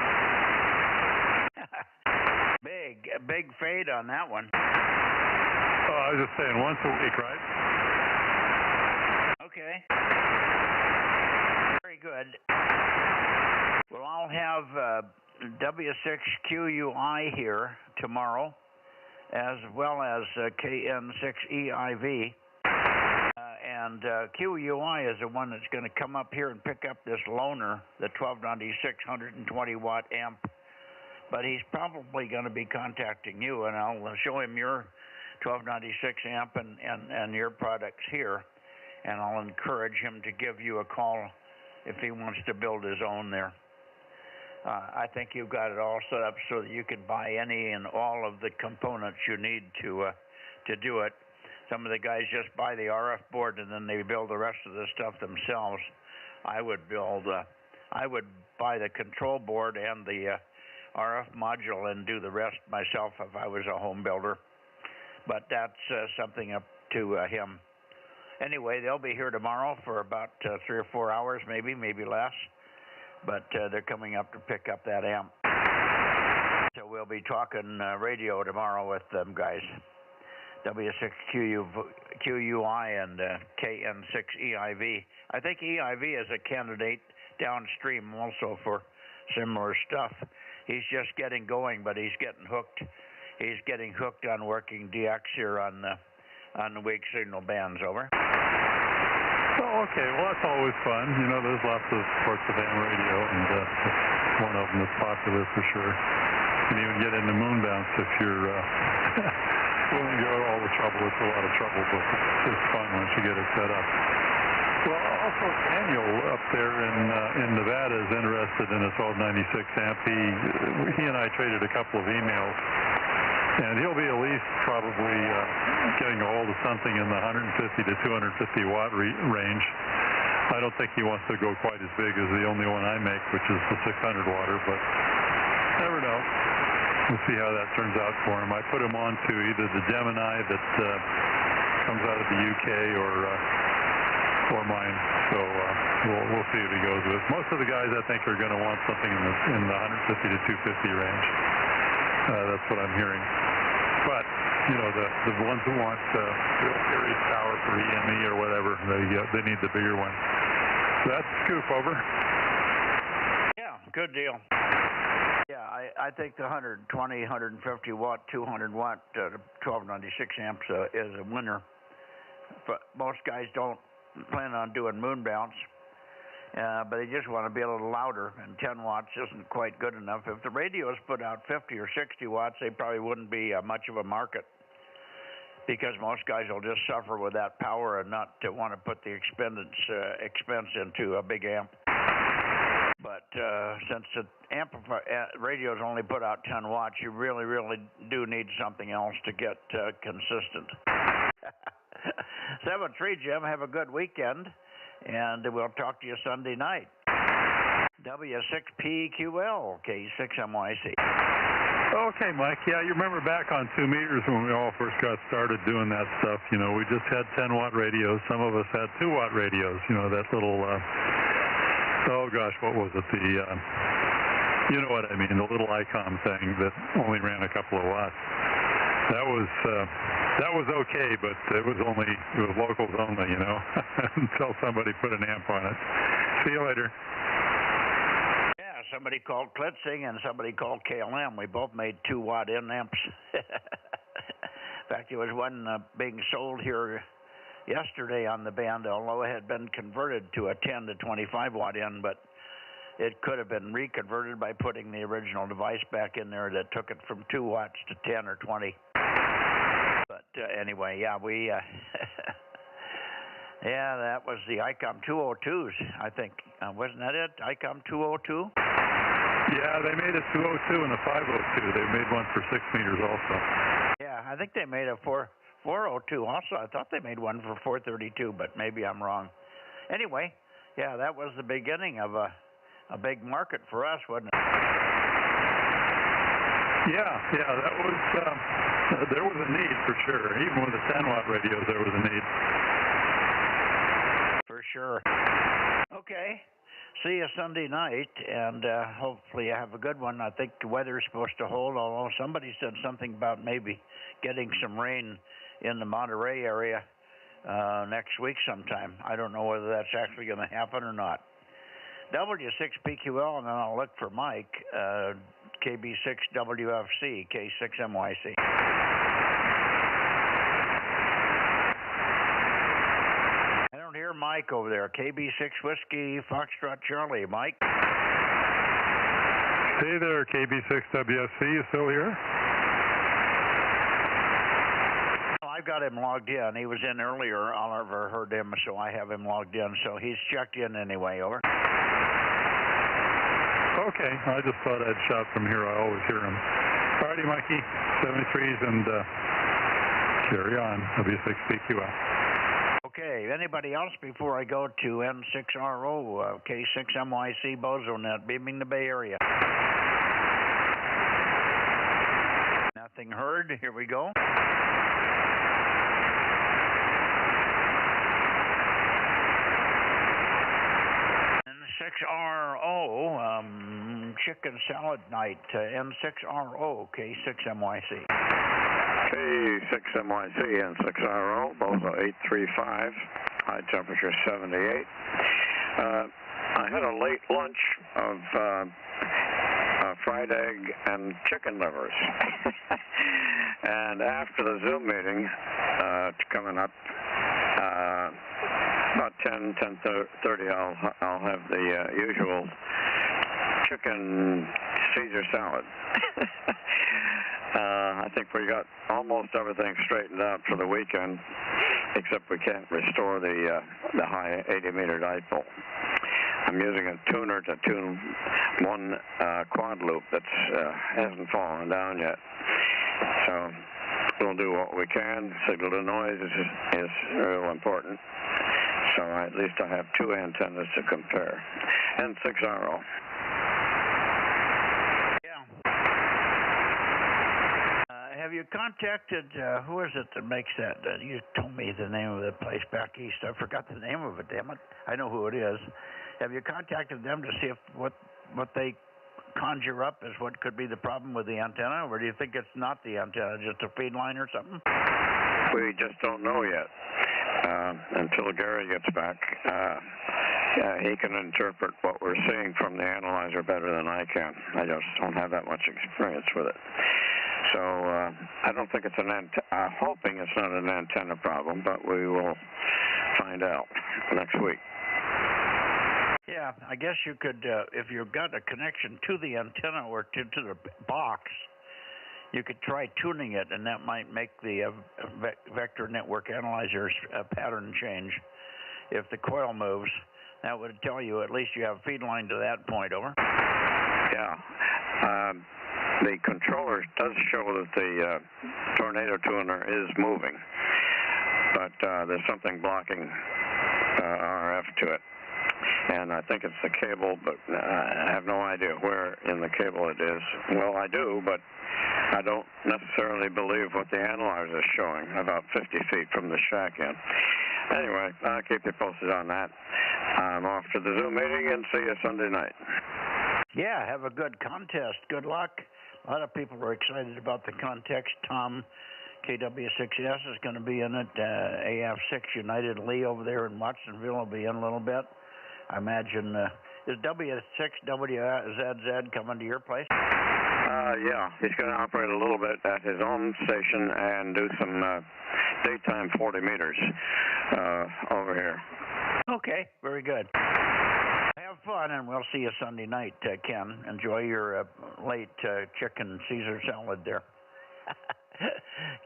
Big fade on that one. Oh, I was just saying once a week, right? Okay. Very good. Well, I'll have W6QUI here tomorrow, as well as KN6EIV. And QUI is the one that's going to come up here and pick up this loaner, the 1296 120-watt amp. But he's probably going to be contacting you, and I'll show him your 1296 amp and your products here. And I'll encourage him to give you a call if he wants to build his own there. I think you've got it all set up so that you can buy any and all of the components you need to do it. Some of the guys just buy the RF board and then they build the rest of the stuff themselves. I would buy the control board and the RF module and do the rest myself if I was a home builder. But that's something up to him. Anyway, they'll be here tomorrow for about 3 or 4 hours, maybe less. But they're coming up to pick up that amp. So we'll be talking radio tomorrow with them guys. W6QUI and KN6EIV. I think EIV is a candidate downstream also for similar stuff. He's just getting going, but he's getting hooked. He's getting hooked on working DX here on the weak signal bands, over. Oh, okay. Well, that's always fun. You know, there's lots of parts of ham radio, and one of them is popular for sure. You can even get into moon bounce if you're willing to go to all the trouble. It's a lot of trouble, but it's fun once you get it set up. Well, also Daniel up there in Nevada is interested in a 1296 amp. He and I traded a couple of emails. And he'll be at least probably getting a hold of something in the 150 to 250 watt range. I don't think he wants to go quite as big as the only one I make, which is the 600 watter, but never know. We'll see how that turns out for him. I put him on to either the Gemini that comes out of the UK or mine, so we'll see what he goes with. Most of the guys I think are going to want something in the 150 to 250 range. That's what I'm hearing. But, you know, the ones who want real serious power for EME or whatever, they need the bigger one. So that's the scoop, over. Yeah, Yeah, good deal. Yeah, I think the 120, 150 watt, 200 watt, 1296 amps is a winner. But most guys don't plan on doing moon bounce, but they just want to be a little louder, and 10 watts isn't quite good enough. If the radios put out 50 or 60 watts, they probably wouldn't be much of a market, because most guys will just suffer with that power and not want to put the expense into a big amp. But since the radios only put out 10 watts, you really, really do need something else to get consistent. 7-3, Jim. Have a good weekend, and we'll talk to you Sunday night. W6PQL, K6MYC. Okay, Mike. Yeah, you remember back on 2 meters when we all first got started doing that stuff. You know, we just had 10-watt radios. Some of us had 2-watt radios. You know, that little, oh gosh, what was it? You know what I mean, the little ICOM thing that only ran a couple of watts. That was okay, but it was locals only, you know, until somebody put an amp on it. See you later. Yeah, somebody called Klitzing and somebody called KLM. We both made 2-watt in amps. In fact, there was one being sold here yesterday on the band, although it had been converted to a 10 to 25 watt in, but it could have been reconverted by putting the original device back in there that took it from 2 watts to 10 or 20. But anyway, yeah, we, yeah, that was the ICOM 202s, I think. Wasn't that it? ICOM 202? Yeah, they made a 202 and a 502. They made one for 6 meters also. Yeah, I think they made a 402 also. I thought they made one for 432, but maybe I'm wrong. Anyway, yeah, that was the beginning of a big market for us, wasn't it? Yeah, that was, there was a need for sure. Even with the 10-watt radios, there was a need. For sure. Okay. See you Sunday night, and hopefully you have a good one. I think the weather's supposed to hold, although somebody said something about maybe getting some rain in the Monterey area next week sometime. I don't know whether that's actually going to happen or not. W6PQL, and then I'll look for Mike, KB6WFC, K6MYC. I don't hear Mike over there. KB6 Whiskey, Foxtrot Charlie. Mike? Hey there, KB6WFC. You still here? I've got him logged in. He was in earlier. Oliver heard him, so I have him logged in. So he's checked in anyway. Over. Okay, I just thought I'd shout from here. I always hear him. Alrighty, Mikey, 73s, and carry on, W6PQL. Okay, anybody else before I go to N6RO, K6MYC, Bozo Net, beaming the Bay Area? Nothing heard. Here we go. N6RO, chicken salad night, N6RO, K6MYC. K6MYC, N6RO, Bozo 835, high temperature 78. I had a late lunch of fried egg and chicken livers. And after the Zoom meeting coming up, about 10:30, I'll have the usual chicken Caesar salad. I think we got almost everything straightened out for the weekend, except we can't restore the high 80-meter dipole. I'm using a tuner to tune one quad loop that hasn't fallen down yet. So we'll do what we can. Signal to noise is real important. So at least I have two antennas to compare. N6RO. Have you contacted, who is it that makes that? You told me the name of the place back east. I forgot the name of it, damn it. I know who it is. Have you contacted them to see if what they conjure up is what could be the problem with the antenna? Or do you think it's not the antenna, just a feed line or something? We just don't know yet until Gary gets back. he can interpret what we're seeing from the analyzer better than I can. I just don't have that much experience with it. So I don't think it's an I'm hoping it's not an antenna problem, but we will find out next week. Yeah, I guess you could, if you've got a connection to the antenna or to the box, you could try tuning it, and that might make the vector network analyzer's pattern change. If the coil moves, that would tell you at least you have a feed line to that point, over. Yeah. The controller does show that the tornado tuner is moving, but there's something blocking RF to it. And I think it's the cable, but I have no idea where in the cable it is. Well, I do, but I don't necessarily believe what the analyzer is showing, about 50 feet from the shack end. Anyway, I'll keep you posted on that. I'm off to the Zoom meeting and see you Sunday night. Yeah, have a good contest. Good luck. A lot of people are excited about the contest. Tom, KW6S, is going to be in it. AF6 United Lee over there in Watsonville will be in a little bit. I imagine, is W6WZZ coming to your place? Yeah, he's going to operate a little bit at his own station and do some daytime 40 meters over here. Okay, very good. Have fun, and we'll see you Sunday night, Ken. Enjoy your late chicken Caesar salad there.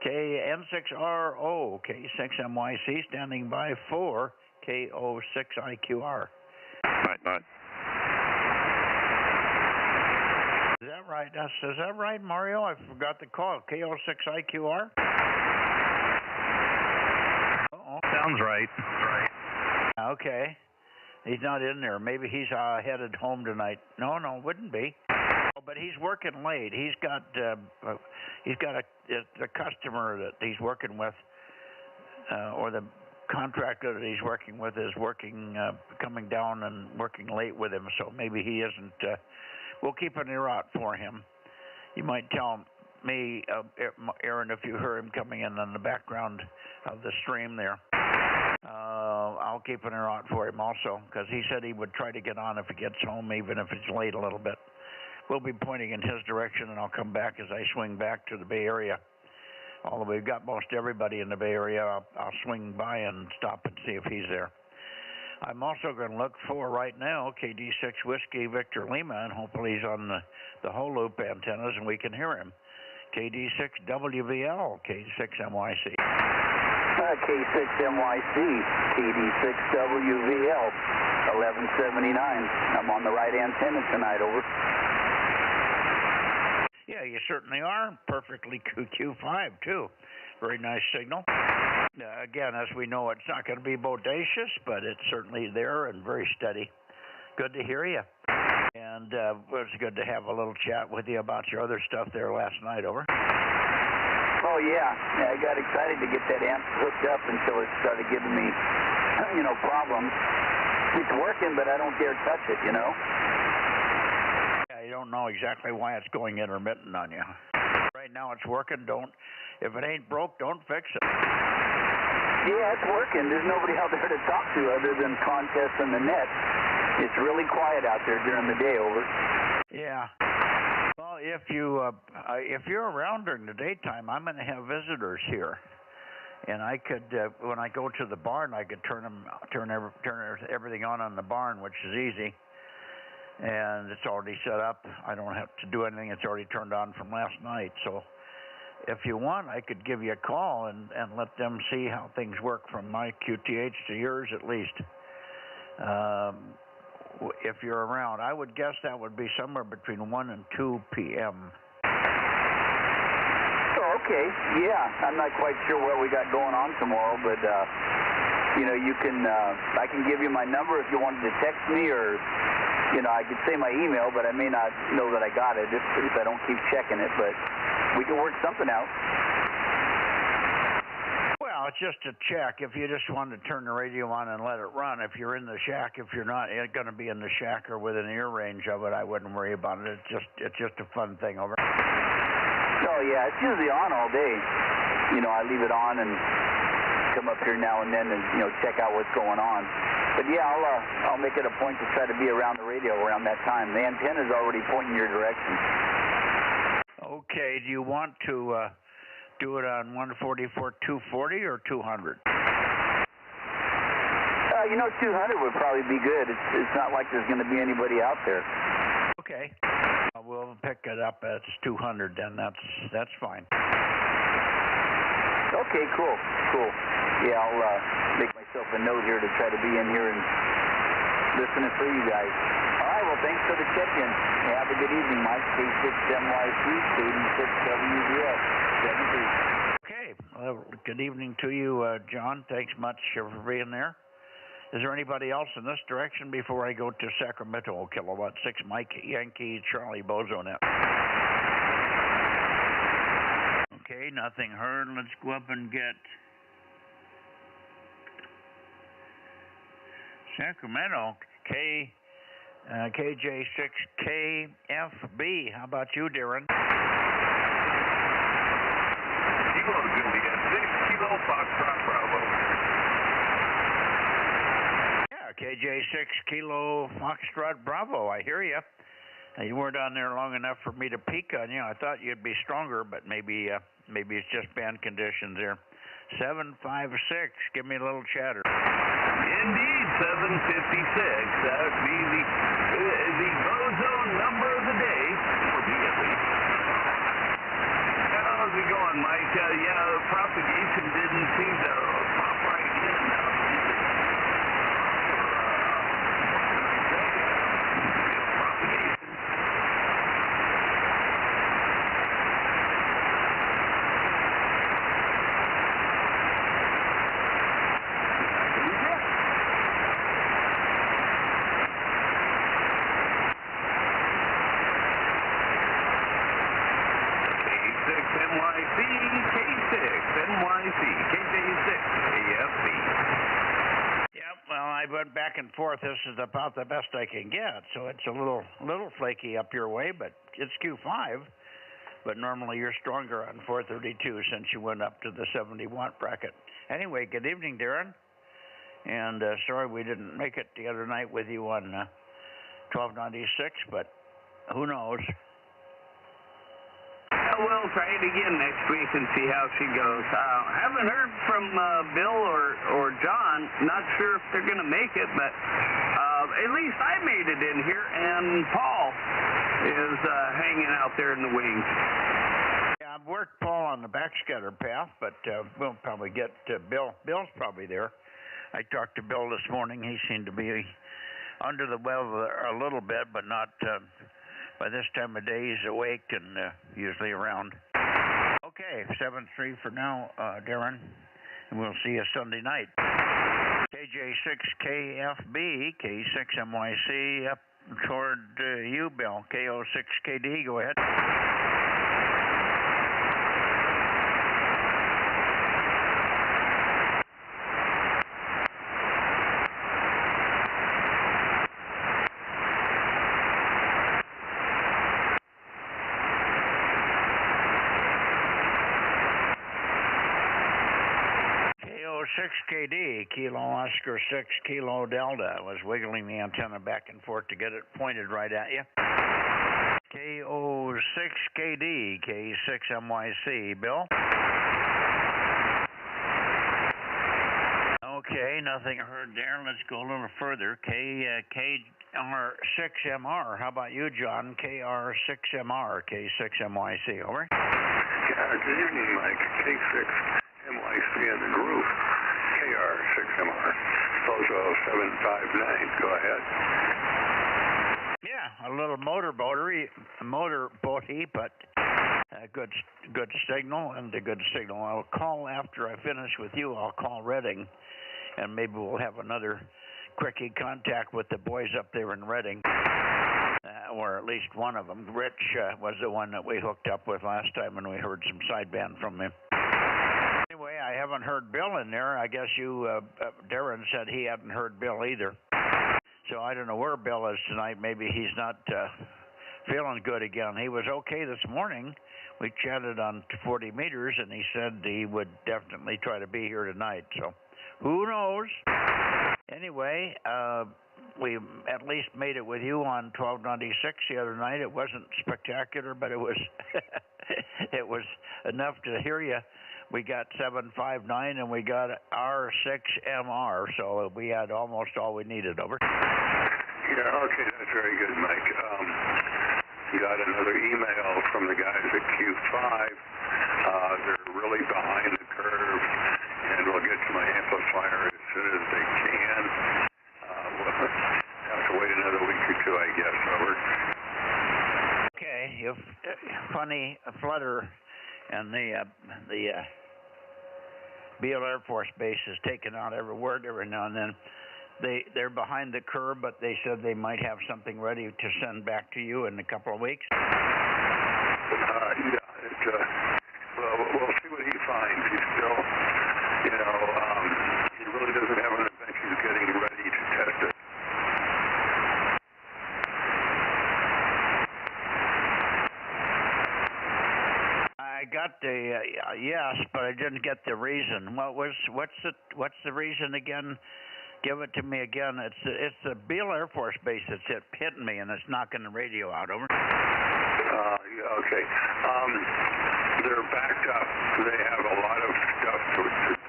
KN6RO, K6MYC, standing by for KO6IQR. Right. Is that right? Is that right, Mario? I forgot the call. KO6IQR? Uh-oh. Sounds right. Okay. He's not in there. Maybe he's headed home tonight. No, wouldn't be. Oh, but he's working late. He's got a customer that he's working with, or the contractor that he's working with is coming down and working late with him. So maybe he isn't. We'll keep an ear out for him. You might tell me, Aaron, if you hear him coming in on the background of the stream there. I'll keep an ear out for him also, because he said he would try to get on if he gets home, even if it's late a little bit. We'll be pointing in his direction, and I'll come back as I swing back to the Bay Area. Although we've got most everybody in the Bay Area, I'll swing by and stop and see if he's there. I'm also going to look for right now KD6 Whiskey Victor Lima, and hopefully he's on the whole loop antennas and we can hear him. KD6 WVL, K6MYC. K6MYC, KD6 WVL, 1179. I'm on the right antenna tonight, over. Yeah, you certainly are. Perfectly Q5, too. Very nice signal. Again, as we know, it's not going to be bodacious, but it's certainly there and very steady. Good to hear you. And it was good to have a little chat with you about your other stuff there last night, over. Oh, yeah. I got excited to get that amp hooked up until it started giving me, problems. It's working, but I don't dare touch it, Yeah, you don't know exactly why it's going intermittent on you. Right now it's working. If it ain't broke, don't fix it. Yeah, it's working. There's nobody out there to talk to other than Contest and the net. It's really quiet out there during the day, over. Yeah. Well, if you're around during the daytime, I'm going to have visitors here, and I could, when I go to the barn, I could turn everything on the barn, which is easy, and it's already set up. I don't have to do anything. It's already turned on from last night. So, if you want, I could give you a call and let them see how things work from my QTH to yours at least. If you're around, I would guess that would be somewhere between 1 and 2 p.m. Oh, okay. Yeah, I'm not quite sure what we got going on tomorrow, but you can. I can give you my number if you wanted to text me, or I could say my email, but I may not know that I got it if I don't keep checking it. But we can work something out. Well, it's just a check. If you just wanted to turn the radio on and let it run, if you're in the shack, if you're not going to be in the shack or within ear range of it, I wouldn't worry about it. It's just a fun thing, over. Oh yeah, it's usually on all day. I leave it on and come up here now and then and check out what's going on. But yeah, I'll make it a point to try to be around the radio around that time. The antenna's already pointing your direction. Okay, do you want to do it on 144 240 or 200? 200 would probably be good. It's not like there's going to be anybody out there. Okay, we'll pick it up at 200 then. That's fine. Okay, cool. Yeah, I'll make myself a note here to try to be in here and listening for you guys. All right, well, thanks for the check-in. Have a good evening, Mike. K6MYC, KD6WDS, 73. Okay, well, good evening to you, John. Thanks much for being there. Is there anybody else in this direction before I go to Sacramento? Kilowatt 6, Mike, Yankee, Charlie, Bozo Net. Okay, nothing heard. Let's go up and get Sacramento, KJ6KFB. How about you, Darren? Kilo Juliet, 6 Kilo Foxtrot Bravo. Yeah, KJ6 Kilo Foxtrot Bravo. I hear you. You weren't on there long enough for me to peek on you. I thought you'd be stronger, but maybe it's just band conditions there. 756. Give me a little chatter. Indeed, 756. That would be the Bozo number of the day, for me at least. How's it going, Mike? The propagation didn't seem to pop right in. I went back and forth. This is about the best I can get, so it's a little flaky up your way, but it's Q5. But normally you're stronger on 432 since you went up to the 70-watt bracket. Anyway, good evening, Darren. And sorry we didn't make it the other night with you on 1296, but who knows? We'll try it again next week and see how she goes. Haven't heard from Bill or John. Not sure if they're going to make it, but at least I made it in here, and Paul is hanging out there in the wings. Yeah, I've worked Paul on the backscatter path, but we'll probably get Bill. Bill's probably there. I talked to Bill this morning. He seemed to be under the weather a little bit, but not... by this time of day, he's awake and usually around. Okay, 7-3 for now, Darren. And we'll see you Sunday night. KJ6KFB, K6MYC, up toward you, Bill. KO6KD, go ahead. KD, Kilo Oscar 6, Kilo Delta. I was wiggling the antenna back and forth to get it pointed right at you. KO6KD, K6MYC. Bill? Okay, nothing heard there. Let's go a little further. KR6MR. How about you, John? KR6MR, K6MYC. Over. Good evening, Mike. K6MYC in the groove. KR6MR. Bozo 759. Go ahead. Yeah, a little motorboaty, but a good signal and a good signal. I'll call after I finish with you. I'll call Redding, and maybe we'll have another quickie contact with the boys up there in Redding, or at least one of them. Rich was the one that we hooked up with last time, and we heard some sideband from him. Anyway, I haven't heard Bill in there. I guess Darren said he hadn't heard Bill either. So I don't know where Bill is tonight. Maybe he's not feeling good again. He was okay this morning. We chatted on 40 meters, and he said he would definitely try to be here tonight. So who knows? Anyway, we at least made it with you on 1296 the other night. It wasn't spectacular, but it was it was enough to hear you. We got 759 and we got R6MR, so we had almost all we needed. Over. Yeah, okay, that's very good, Mike. Got another email from the guys at Q5. They're really behind the curve, and we'll get to my amplifier as soon as they can. We'll have to wait another week or two, I guess. Over. Okay, if funny flutter and the Beale Air Force Base is taking out every word every now and then. They're behind the curve, but they said they might have something ready to send back to you in a couple of weeks. Yeah, well, we'll see what he finds. He's still, he really doesn't have an event. He's getting ready to test it. I got the yes, but I didn't get the reason. What's the reason again? Give it to me again. It's the Beale Air Force Base that's hitting me, and it's knocking the radio out. Over. Okay. They're backed up. They have a lot of stuff to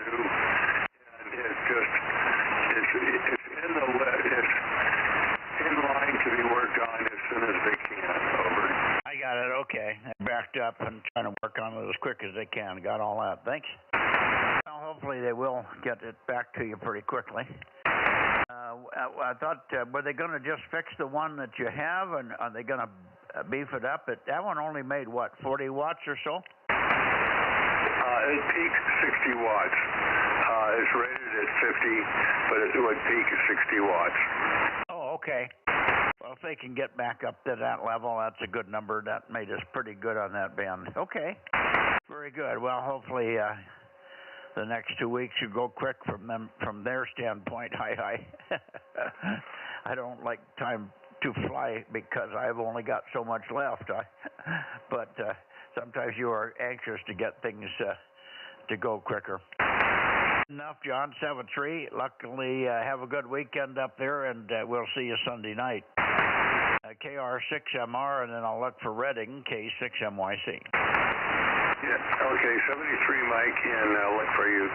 do, and it's in the it's in line to be worked on as soon as they can. Over. I got it. Okay. They're backed up and trying to work on it as quick as they can. Got all that. Thanks. Well, hopefully they will get it back to you pretty quickly. I thought, were they going to just fix the one that you have, and are they going to beef it up? That one only made, what, 40 watts or so? It peaked 60 watts. It's rated at 50, but it would peak at 60 watts. Oh, okay. Well, if they can get back up to that level, that's a good number. That made us pretty good on that band. Okay. Very good. Well, hopefully the next 2 weeks you go quick from their standpoint. I don't like time to fly because I've only got so much left. But sometimes you are anxious to get things to go quicker. Enough, John. 7-3. Luckily, have a good weekend up there, and we'll see you Sunday night. KR6MR, and then I'll look for Reading, K6MYC. Yeah, okay, 73, Mike, and look for you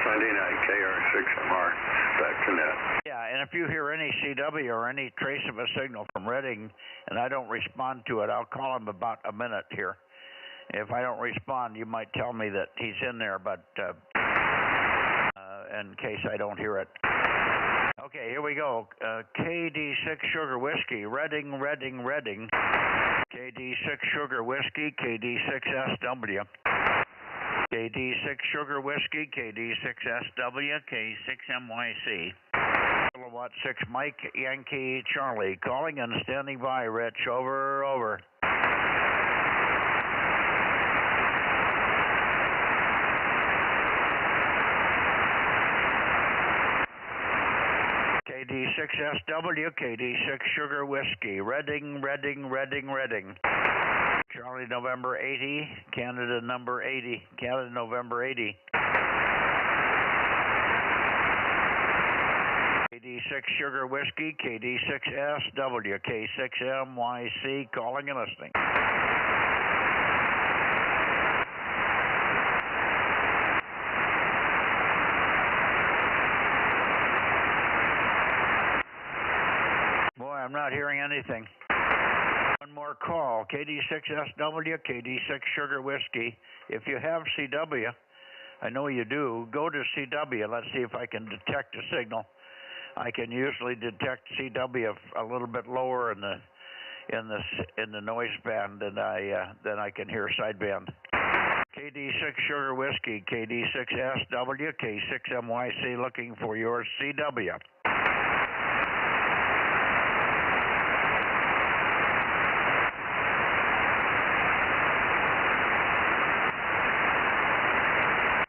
Sunday night, KR6MR, back to net. Yeah, and if you hear any CW or any trace of a signal from Reading, and I don't respond to it, I'll call him about a minute here. If I don't respond, you might tell me that he's in there, but in case I don't hear it. Okay, here we go. KD6 Sugar Whiskey, Reading. KD6 Sugar Whiskey, KD6SW. KD6 Sugar Whiskey, KD6SW, K6MYC. Kilowatt 6 Mike Yankee Charlie, calling and standing by, Rich. Over. KD6SW, KD6 Sugar Whiskey, Reading. Charlie November 80, Canada number 80, Canada November 80. KD6 Sugar Whiskey, KD6SW, K6MYC, calling and listening. I'm not hearing anything. One more call. KD6SW, KD6 Sugar Whiskey. If you have CW, I know you do, go to CW. Let's see if I can detect a signal. I can usually detect CW a little bit lower in the noise band than I can hear sideband. KD6 Sugar Whiskey, KD6SW, K6MYC, looking for your CW.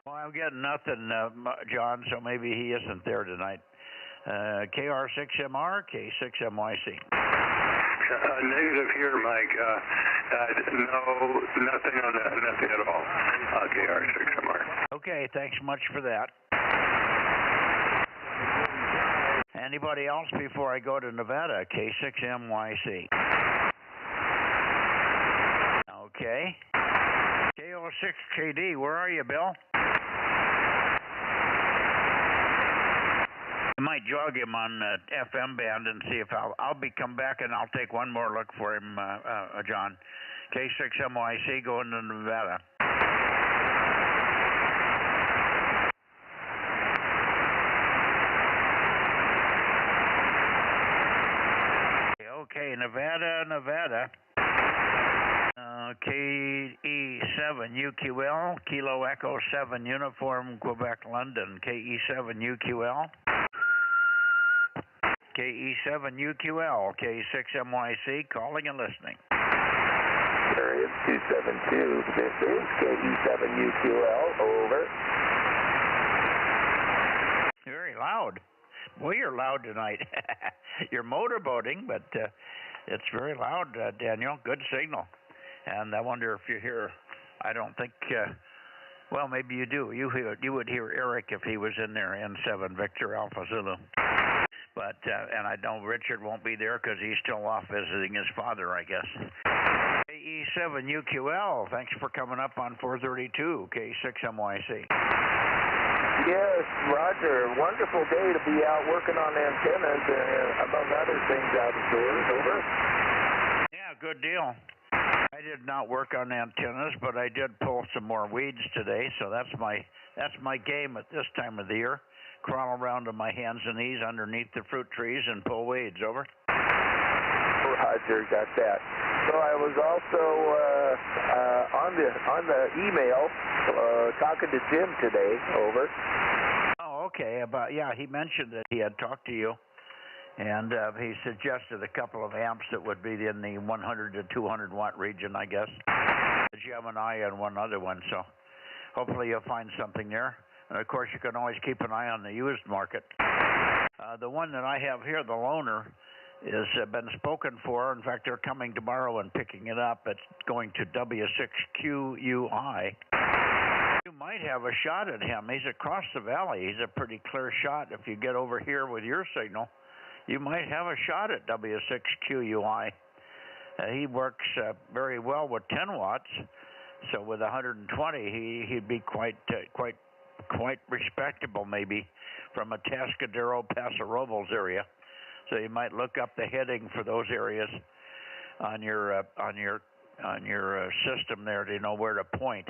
I'm getting nothing, John, so maybe he isn't there tonight. KR6MR, K6MYC. Negative here, Mike. No, nothing on that, nothing at all. KR6MR. Okay, thanks much for that. Anybody else before I go to Nevada? K6MYC. Okay. KO6KD, where are you, Bill? I might jog him on FM band and see if I'll come back and I'll take one more look for him, John. K6MYC going to Nevada. Okay, Nevada. KE7UQL, Kilo Echo 7 Uniform, Quebec, London. KE7UQL. KE7UQL, K6MYC, calling and listening. Area 272, this is KE7UQL, over. Very loud. Boy, you're loud tonight. You're motorboating, but it's very loud, Daniel. Good signal. And I wonder if you hear, I don't think, well, maybe you do. You would hear Eric if he was in there, N7 Victor Alpha Zulu. But, and I know Richard won't be there because he's still off visiting his father, I guess. KE7UQL, thanks for coming up on 432, K6MYC. Yes, Roger. Wonderful day to be out working on antennas and among other things outdoors, over. Yeah, good deal. I did not work on antennas, but I did pull some more weeds today, so that's my game at this time of the year. Crawl around on my hands and knees underneath the fruit trees and pull weeds, over. Roger, got that. So I was also on the email talking to Jim today, over. Oh, okay. Yeah, he mentioned that he had talked to you, and he suggested a couple of amps that would be in the 100 to 200 watt region, I guess. The Gemini and one other one, so hopefully you'll find something there. And of course, you can always keep an eye on the used market. The one that I have here, the loaner, has been spoken for. In fact, they're coming tomorrow and picking it up. It's going to W6QUI. You might have a shot at him. He's across the valley. He's a pretty clear shot. If you get over here with your signal, you might have a shot at W6QUI. He works very well with 10 watts. So with 120, he'd be quite respectable, maybe, from a Tascadero, Paso Robles area. So you might look up the heading for those areas on your system there to know where to point.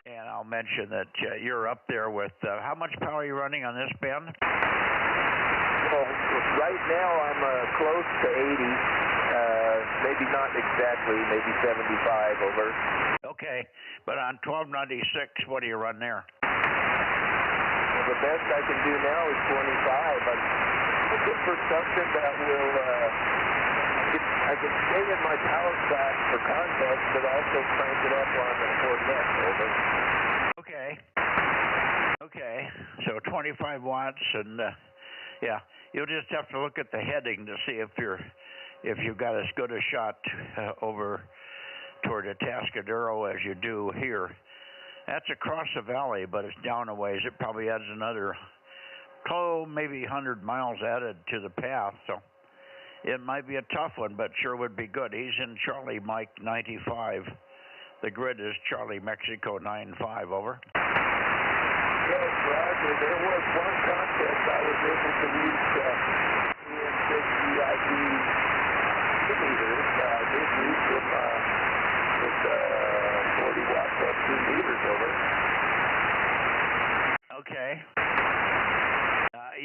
And I'll mention that you're up there with how much power are you running on this band? Well, right now I'm close to 80. Maybe not exactly, maybe 75, over. Okay, but on 1296, what do you run there? Well, the best I can do now is 25. I'm looking for something that will, I can stay in my power class for context, but also crank it up on the Net, over. Okay, so 25 watts, and yeah, you'll just have to look at the heading to see if you've got as good a shot over toward Atascadero as you do here. That's across the valley, but it's down a ways. It probably adds another, maybe 100 miles added to the path, so it might be a tough one, but sure would be good. He's in Charlie Mike 95. The grid is Charlie Mexico 95, over. Yes, Roger. There was one contest I was able to reach EM6VIP meters. I did reach him with 40 watts up 2 meters, over. Okay.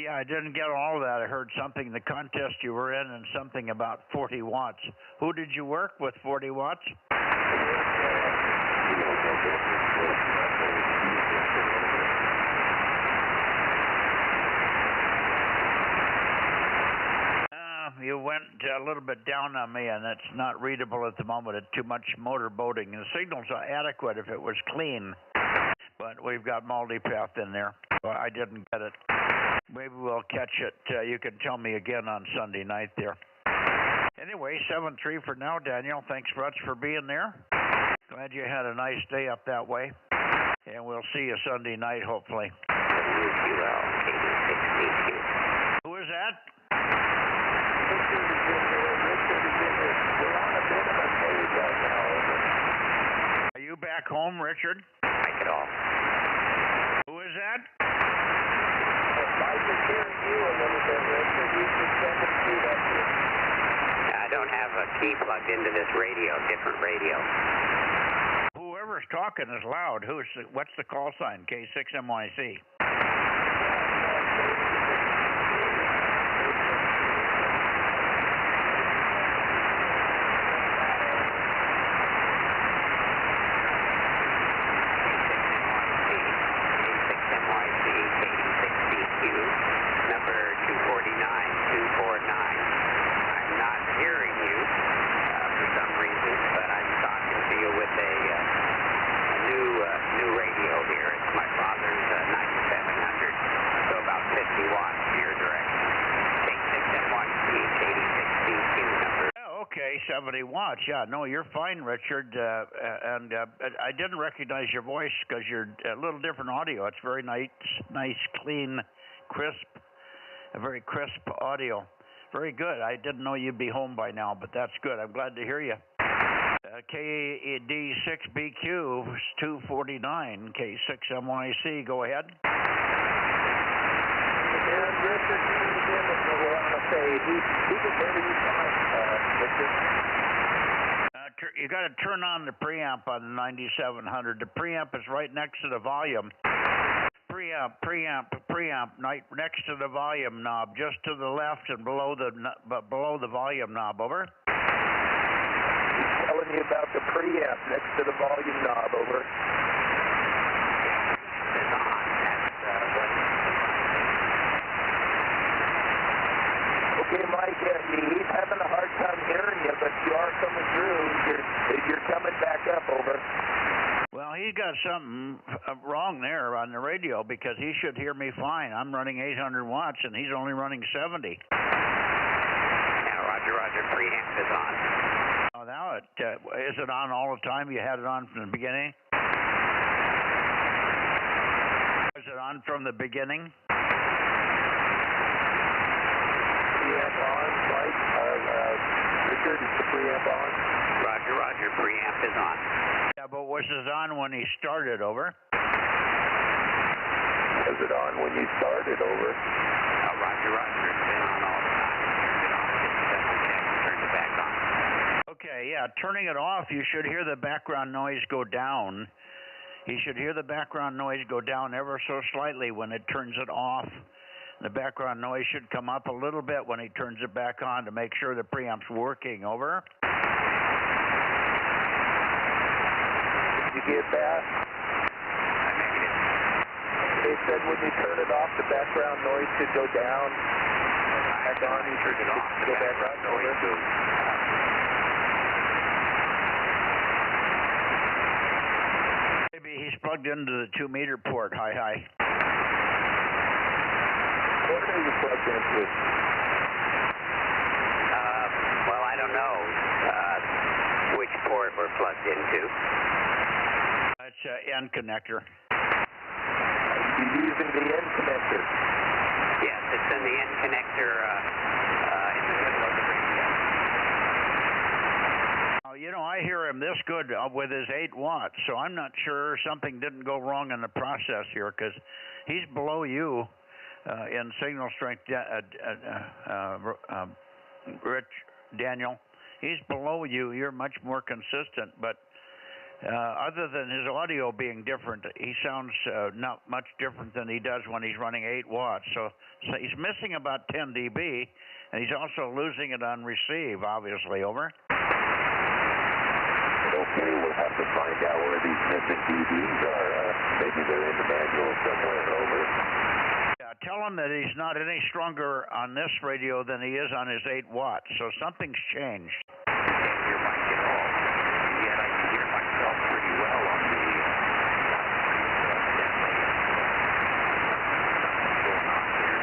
Yeah, I didn't get all of that. I heard something, the contest you were in, and something about 40 watts. Who did you work with 40 watts? You went a little bit down on me, and it's not readable at the moment. It's too much motor boating. The signal's adequate if it was clean, but we've got multipath in there. Well, I didn't get it. Maybe we'll catch it. You can tell me again on Sunday night there. Anyway, 7-3 for now, Daniel. Thanks much for being there. Glad you had a nice day up that way. And we'll see you Sunday night, hopefully. Who is that? Richard is in here. We're on a bit of a phase right now. Are you back home, Richard? Mike at all. Who is that? Mike is hearing you a little bit, Richard. You should send him through that too. I don't have a key plugged into this radio, different radio. Whoever's talking is loud. What's the call sign? K6MYC. Okay, 70 watts. Yeah, no, you're fine, Richard. And I didn't recognize your voice because you're a little different audio. It's very nice, clean, crisp, a very crisp audio. Very good. I didn't know you'd be home by now, but that's good. I'm glad to hear you. KD6BQ 249, K6MYC. Go ahead. You got to turn on the preamp on the 9700. The preamp is right next to the volume. Preamp, next to the volume knob, just to the left and below the volume knob. Over. He's telling you about the preamp next to the volume knob. Over. Okay, Mike, he's having a hard time hearing you, but you are coming through. You're coming back up. Over. Well, he's got something wrong there on the radio because he should hear me fine. I'm running 800 watts and he's only running 70. Yeah, Roger, preamp is on. Oh, now is it on all the time? You had it on from the beginning? Is it on from the beginning? Preamp on, Mike. Richard, is the preamp on? Roger, preamp is on. Yeah, but was it on when he started? Over. Was it on when you started? Over. Roger, it's been on all the time. Turn it back on. Okay, yeah, turning it off, you should hear the background noise go down. You should hear the background noise go down ever so slightly when it turns it off. The background noise should come up a little bit when he turns it back on to make sure the preamp's working. Over. Did you get that? They said when you turn it off, the background noise should go down. Back on, you turn it off, the background noise goes. Maybe he's plugged into the 2-meter port. Hi. What are you plugged into? Well, I don't know which port we're plugged into. It's an N connector. You're using the N connector? Yes, it's in the N connector in the middle of the radio. I hear him this good with his 8 watts, so I'm not sure something didn't go wrong in the process here because he's below you. In signal strength, Rich, Daniel, he's below you. You're much more consistent, but other than his audio being different, he sounds not much different than he does when he's running 8 watts. So he's missing about 10 dB, and he's also losing it on receive, obviously. Over. Okay, we'll have to find out where these missing dBs are. Maybe they're in the manual somewhere. Over. Tell him that he's not any stronger on this radio than he is on his 8 watts. So something's changed. Can't hear Mike at all. Yet I can hear myself pretty well on the going on here.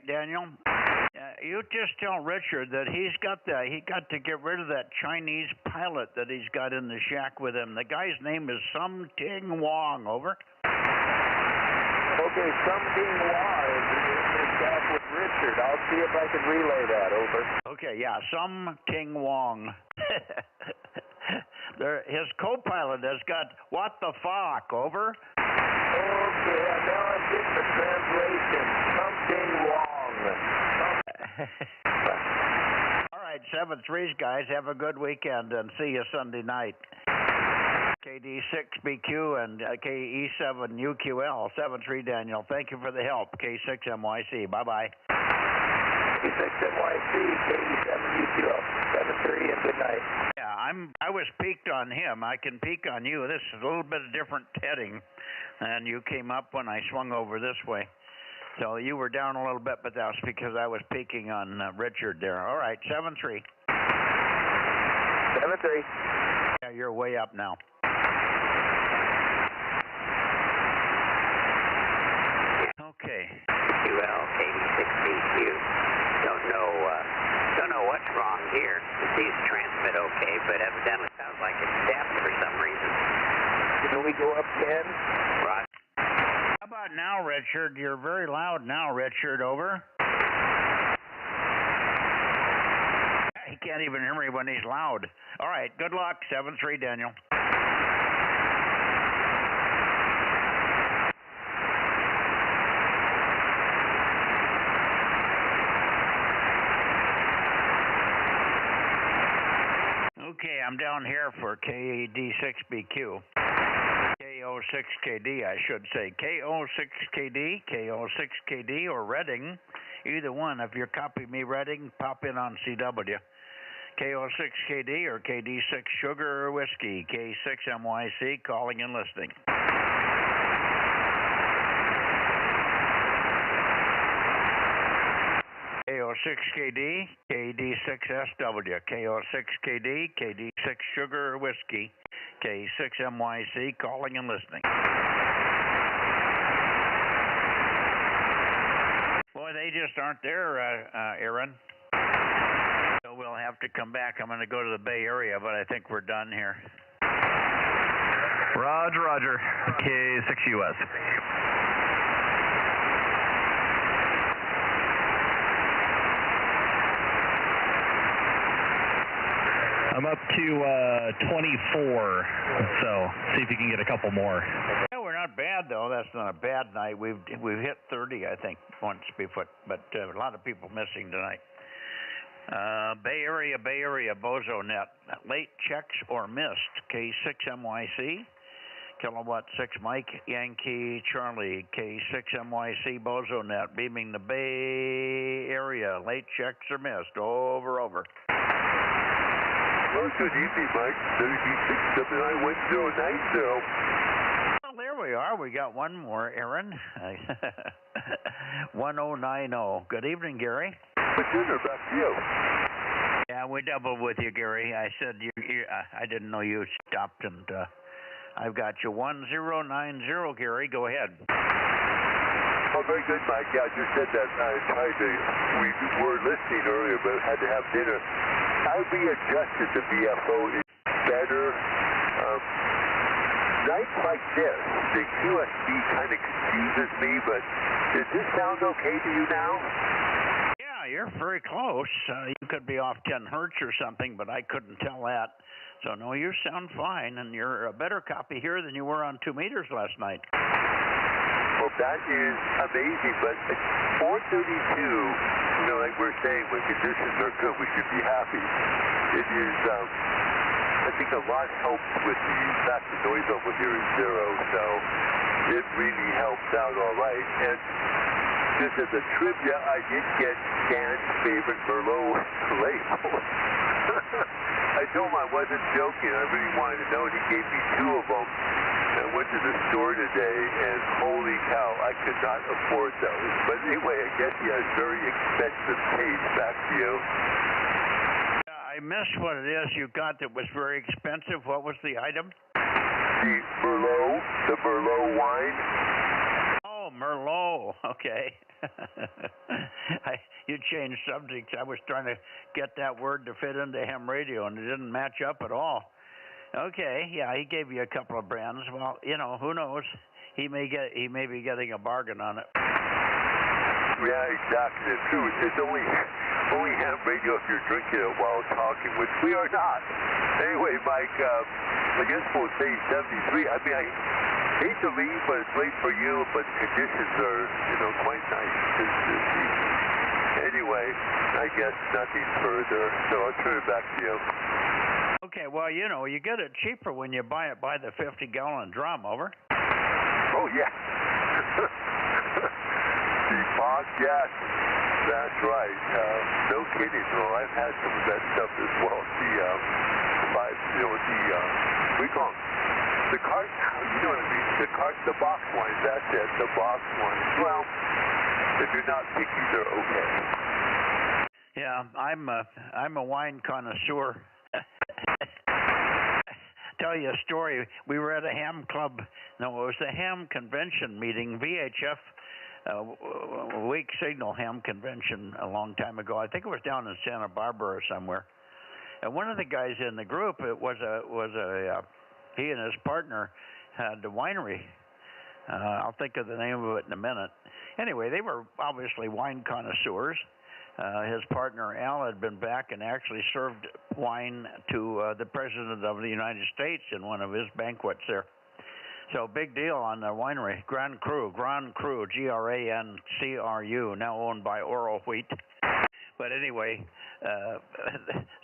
Daniel, you just tell Richard that he got to get rid of that Chinese pilot that he's got in the shack with him. The guy's name is Sum Ting Wong. Over. Okay, Sum Ting Wong is in the shack with Richard. I'll see if I can relay that. Over. Okay, yeah, Sum Ting Wong. His co-pilot has got what the fuck. Over. Okay, now I'm getting the translation. Sum Ting Wong. All right, 7-3s, guys. Have a good weekend and see you Sunday night. KD6BQ and KE7UQL. 7-3, Daniel. Thank you for the help. K6MYC. Bye-bye. K6MYC, KE7UQL. 7-3 and good night. Yeah, I was peaked on him. I can peak on you. This is a little bit of different heading, and you came up when I swung over this way. So you were down a little bit, but that was because I was peaking on Richard there. All right, 7-3. 7-3. Yeah, you're way up now. Okay. QL, KD6BQ. Don't know what's wrong here. It seems to transmit okay, but evidently sounds like it's damped for some reason. Can we go up 10? Roger. How about now, Richard? You're very loud now, Richard. Over. He can't even hear me when he's loud. All right, good luck. 7-3, Daniel. Okay, I'm down here for KD6BQ. KO6KD, I should say. KO6KD, KO6KD, or Reading. Either one. If you copy me Reading, pop in on CW. KO6KD or KD6 Sugar or Whiskey. K6MYC, calling and listening. KO6KD, KD6SW. KO6KD, KD6 Sugar or Whiskey. K6MYC, calling and listening. Boy, they just aren't there, Aaron. So we'll have to come back. I'm going to go to the Bay Area, but I think we're done here. Roger, Roger. K6US. I'm up to 24, so see if you can get a couple more. Yeah, we're not bad though. That's not a bad night. We've hit 30, I think, once before, but a lot of people missing tonight. Bay Area, Bozo Net. Late checks or missed. K6MYC. Kilowatt 6 Mike Yankee Charlie. K6MYC Bozo Net. Beaming the Bay Area. Late checks or missed. Over. Well, good evening, Mike. 36791090. Well, there we are. We got one more, Aaron. 1090. Good evening, Gary. Good dinner, back to you. Yeah, we doubled with you, Gary. I said I didn't know you stopped, and I've got you 1090, Gary. Go ahead. Oh, very good, Mike. Yeah, I just said that. I tried to. We were listening earlier, but had to have dinner. I readjusted the VFO. It's better. Nights like this, the QSB kind of confuses me, but does this sound okay to you now? Yeah, you're very close. You could be off 10 hertz or something, but I couldn't tell that. So, no, you sound fine, and you're a better copy here than you were on 2 meters last night. Well, that is amazing, but at 432, like we're saying, when conditions are good, we should be happy. It is, I think a lot helps with the fact the noise over here is 0, so it really helps out all right. And just as a trivia, I did get Dan's favorite Merlot label. I told him I wasn't joking. I really wanted to know, and he gave me 2 of them. I went to the store today, and holy cow, I could not afford those. But anyway, I guess he has very expensive taste. Back to you. I missed what it is you got that was very expensive. What was the item? The Merlot wine. Oh, Merlot. Oh, okay. You changed subjects. I was trying to get that word to fit into ham radio, and it didn't match up at all. Okay, yeah, he gave you a couple of brands. Well, you know, who knows? He may be getting a bargain on it. Yeah, exactly. It's true. It's only ham radio if you're drinking it while talking, which we are not. Anyway, Mike, I guess we'll say 73. I mean, I hate to leave, but it's late for you, but conditions are, you know, quite nice this evening. Anyway, I guess nothing further, so I'll turn it back to you. Okay, well, you know, you get it cheaper when you buy it by the 50-gallon drum, over. Oh, yeah. The box, yes, that's right. No kidding. Well, I've had some of that stuff as well. We call them the cart, you know what I mean? The box wines, that's it, the box wines. Well, if you're not picky, they're okay. Yeah, I'm a wine connoisseur. Tell you a story. We were at a ham club. No, it was a ham convention meeting, VHF. Wake Signal Ham Convention a long time ago. I think it was down in Santa Barbara or somewhere. And one of the guys in the group, it was he and his partner had a winery. I'll think of the name of it in a minute. Anyway, they were obviously wine connoisseurs. His partner Al had been back and actually served wine to the President of the United States in one of his banquets there. So big deal on the winery. Grand Cru, Grancru, now owned by Oral Wheat. But anyway,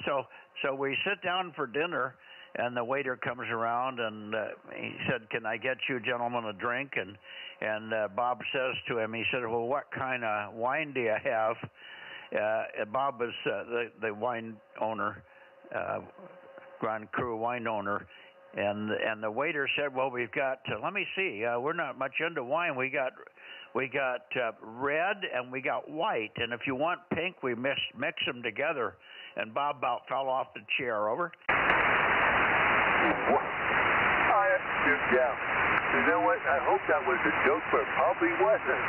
so we sit down for dinner, and the waiter comes around, and he said, "Can I get you gentlemen a drink?" And Bob says to him, he said, "Well, what kind of wine do you have?" Bob is the wine owner, Grand Cru wine owner. And the waiter said, "Well, we've got. Let me see. We're not much into wine. We got red and we got white. And if you want pink, we mix them together." And Bob about fell off the chair. Over. Yeah. You know what? I hope that was a joke, but it probably wasn't.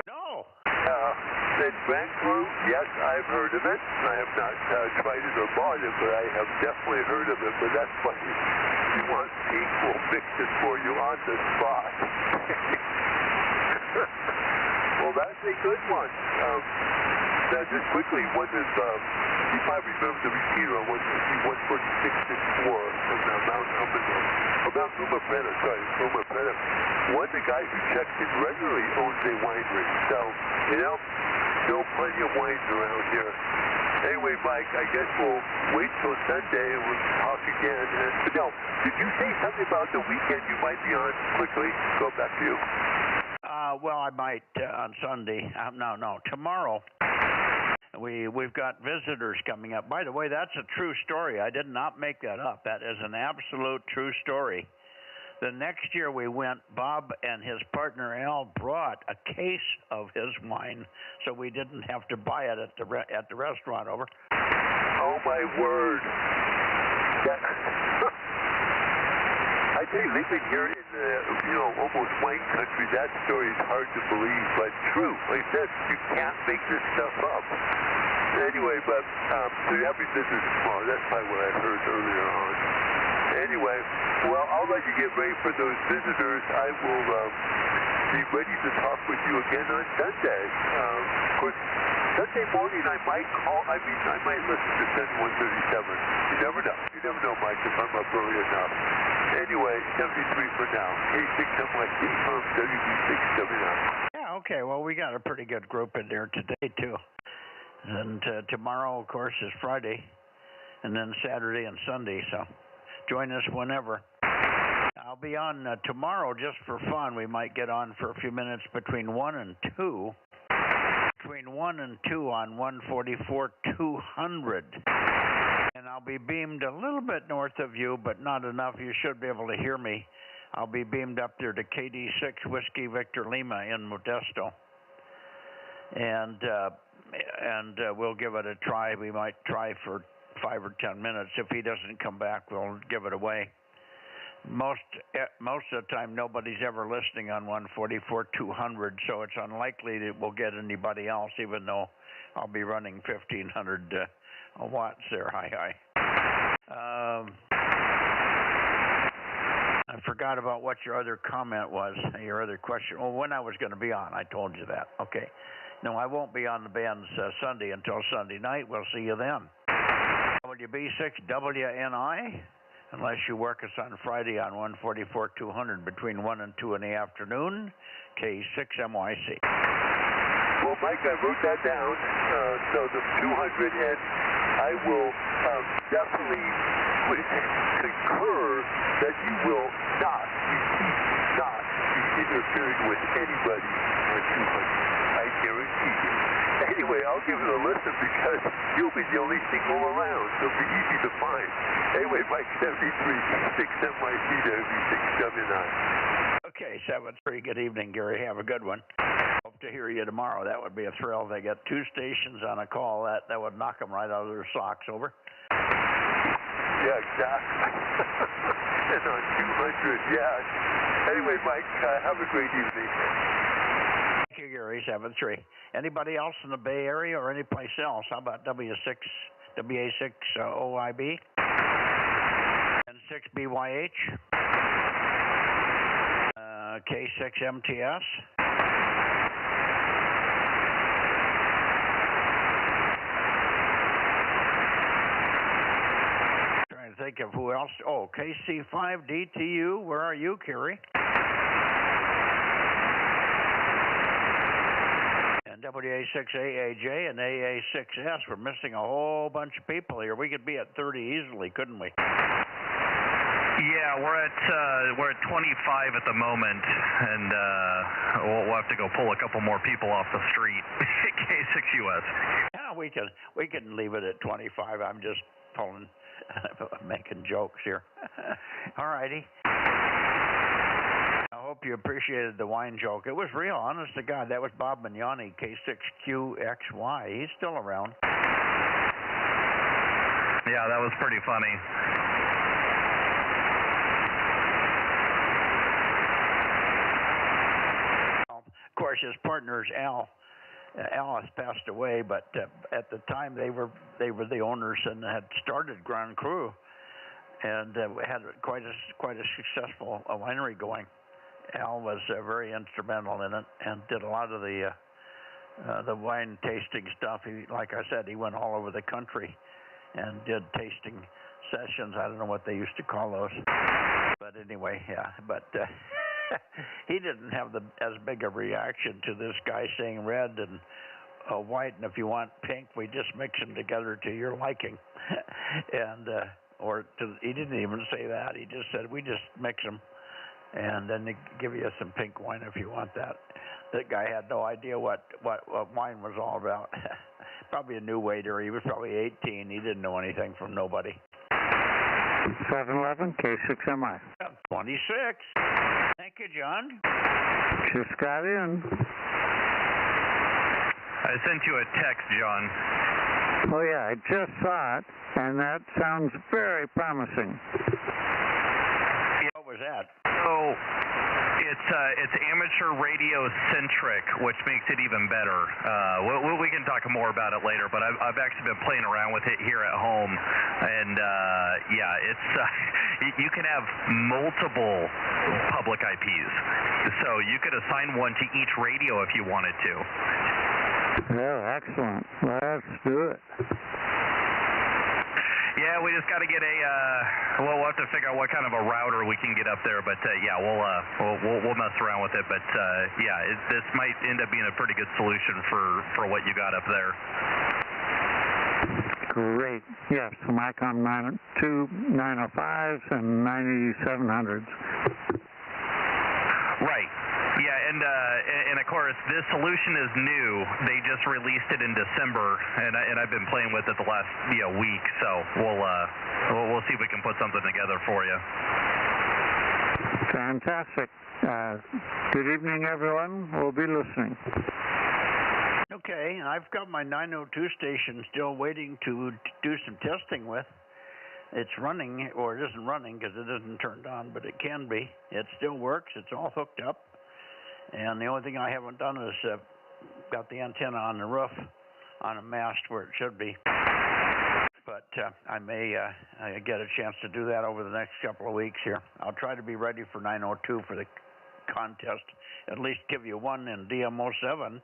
No. Said Grand Cru, yes, I've heard of it. I have not tried it or bought it, but I have definitely heard of it. But that's funny. If you want pink, we'll mix it for you on the spot. Well, that's a good one. Now, just quickly, one is, you probably remember the repeater on 146.4 from Mount Umapreta. One of the guys who checks in regularly owns a winery. So, you know plenty of wines around here. Anyway, Mike, I guess we'll wait till Sunday and we'll talk again. And no, did you say something about the weekend you might be on quickly? Go back to you. Well, I might on Sunday. No, tomorrow. We've got visitors coming up. By the way, that's a true story. I did not make that up. That is an absolute true story. The next year we went, Bob and his partner Al brought a case of his wine, so we didn't have to buy it at the restaurant. Over. Oh my word! I tell you, living here in almost wine country, that story is hard to believe, but true. Like I said, you can't make this stuff up. Anyway, but so you have visitors tomorrow. That's probably what I heard earlier on. Anyway, well, I'll let you get ready for those visitors. I will be ready to talk with you again on Sunday. Of course, Sunday morning I might listen to 7137. You never know, Mike, if I'm up early enough. Anyway, 73 for now. K6MYC from WB679. Yeah, okay. Well, we got a pretty good group in there today, too. And tomorrow, of course, is Friday. And then Saturday and Sunday, so join us whenever. I'll be on tomorrow just for fun. We might get on for a few minutes between 1 and 2. Between 1 and 2 on 144-200. And I'll be beamed a little bit north of you, but not enough. You should be able to hear me. I'll be beamed up there to KD6 Whiskey Victor Lima in Modesto. And we'll give it a try. We might try for 5 or 10 minutes. If he doesn't come back, we'll give it away. most of the time nobody's ever listening on 144-200, so it's unlikely that we'll get anybody else, even though I'll be running 1,500 watts there. Hi. I forgot about what your other comment was, your other question. Well, when I was going to be on, I told you that. Okay. No, I won't be on the bands Sunday until Sunday night. We'll see you then. WB6WNI, unless you work us on Friday on 144-200 between 1 and 2 in the afternoon, K6MYC. Well, Mike, I wrote that down, so the 200, and I will definitely concur that you will not be interfering with anybody on 200. I guarantee you. Anyway, I'll give it a listen because you'll be the only signal around, so it'll be easy to find. Anyway, Mike 73, 6MYC to WB6WNI. Okay, 7-3. Good evening, Gary. Have a good one. Hope to hear you tomorrow. That would be a thrill. They got 2 stations on a call. That would knock them right out of their socks. Over. Yeah, exactly. And on 200, yeah. Anyway, Mike, have a great evening. Thank you, Gary. 7-3. Anybody else in the Bay Area or any place else? How about WA6 OIB and 6BYH, K6 MTS. Trying to think of who else. Oh, KC5 DTU. Where are you, Kerry? And WA6AAJ and AA6S. We're missing a whole bunch of people here. We could be at 30 easily, couldn't we? Yeah, we're at 25 at the moment, and we'll have to go pull a couple more people off the street. K6US. Yeah, we can leave it at 25. I'm just making jokes here. All righty. I hope you appreciated the wine joke. It was real, honest to God. That was Bob Mignani, K6QXY. He's still around. Yeah, that was pretty funny. Of course, his partners, Al has passed away, but at the time they were the owners and had started Grand Cru, and had quite a successful winery going. Al was very instrumental in it and did a lot of the wine tasting stuff. Like I said, he went all over the country and did tasting sessions. I don't know what they used to call those, but anyway, yeah. But he didn't have as big a reaction to this guy saying red and white, and if you want pink, we just mix them together to your liking. And he didn't even say that. He just said we just mix them, and then they give you some pink wine if you want that. That guy had no idea what wine was all about. Probably a new waiter. He was probably 18. He didn't know anything from nobody. 711 K6MI. 26. Thank you, John. Just got in. I sent you a text, John. Oh, yeah, I just saw it, and that sounds very promising. What was that? So, it's amateur radio centric, which makes it even better. We can talk more about it later, but I've actually been playing around with it here at home, and yeah, it's you can have multiple public IPs, so you could assign one to each radio if you wanted to. Oh, excellent. Let's do it. Yeah, we just got to get we'll have to figure out what kind of a router we can get up there, but yeah, we'll mess around with it, but yeah, this might end up being a pretty good solution for what you got up there. Great. Yes, MyCom 905s and 9700s. Right. Yeah, and of course, this solution is new. They just released it in December, and I've been playing with it the last week. So we'll see if we can put something together for you. Fantastic. Good evening, everyone. We'll be listening. Okay, I've got my 902 station still waiting to do some testing with. it's running, or it isn't running because it isn't turned on, but it can be. It still works. It's all hooked up. And the only thing I haven't done is got the antenna on the roof on a mast where it should be. But I may get a chance to do that over the next couple of weeks here. I'll try to be ready for 902 for the contest. At least give you one in DM07.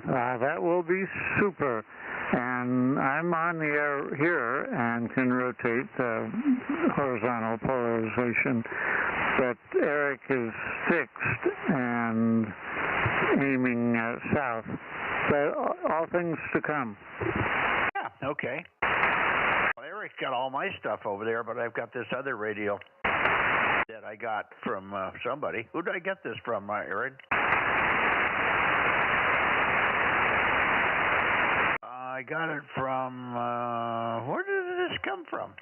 That will be super. And I'm on the air here and can rotate the horizontal polarization. But Eric is fixed and aiming south. But all things to come. Yeah, okay. Well, Eric's got all my stuff over there, but I've got this other radio that I got from somebody. Who did I get this from, Eric? I got it from, where did this come from?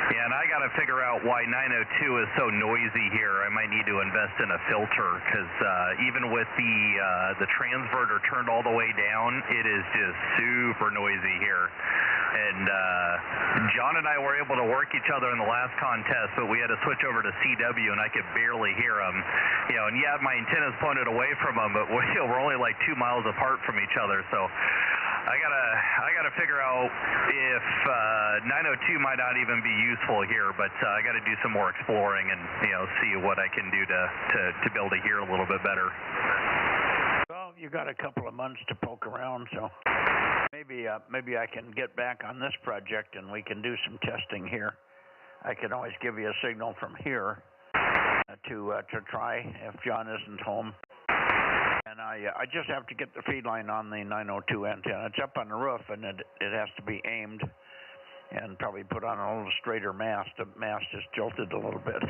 Yeah, and I got to figure out why 902 is so noisy here. I might need to invest in a filter because even with the transverter turned all the way down, it is just super noisy here. And John and I were able to work each other in the last contest, but we had to switch over to CW, and I could barely hear him. You know, and yeah, my antenna's pointed away from him, but we're only like 2 miles apart from each other, so. I gotta figure out if 902 might not even be useful here, but I got to do some more exploring and see what I can do to be able to hear a little bit better. Well, you got a couple of months to poke around, so maybe I can get back on this project and we can do some testing here. I can always give you a signal from here to try if John isn't home. And I just have to get the feed line on the 902 antenna. It's up on the roof, and it has to be aimed and probably put on a little straighter mast. The mast is tilted a little bit.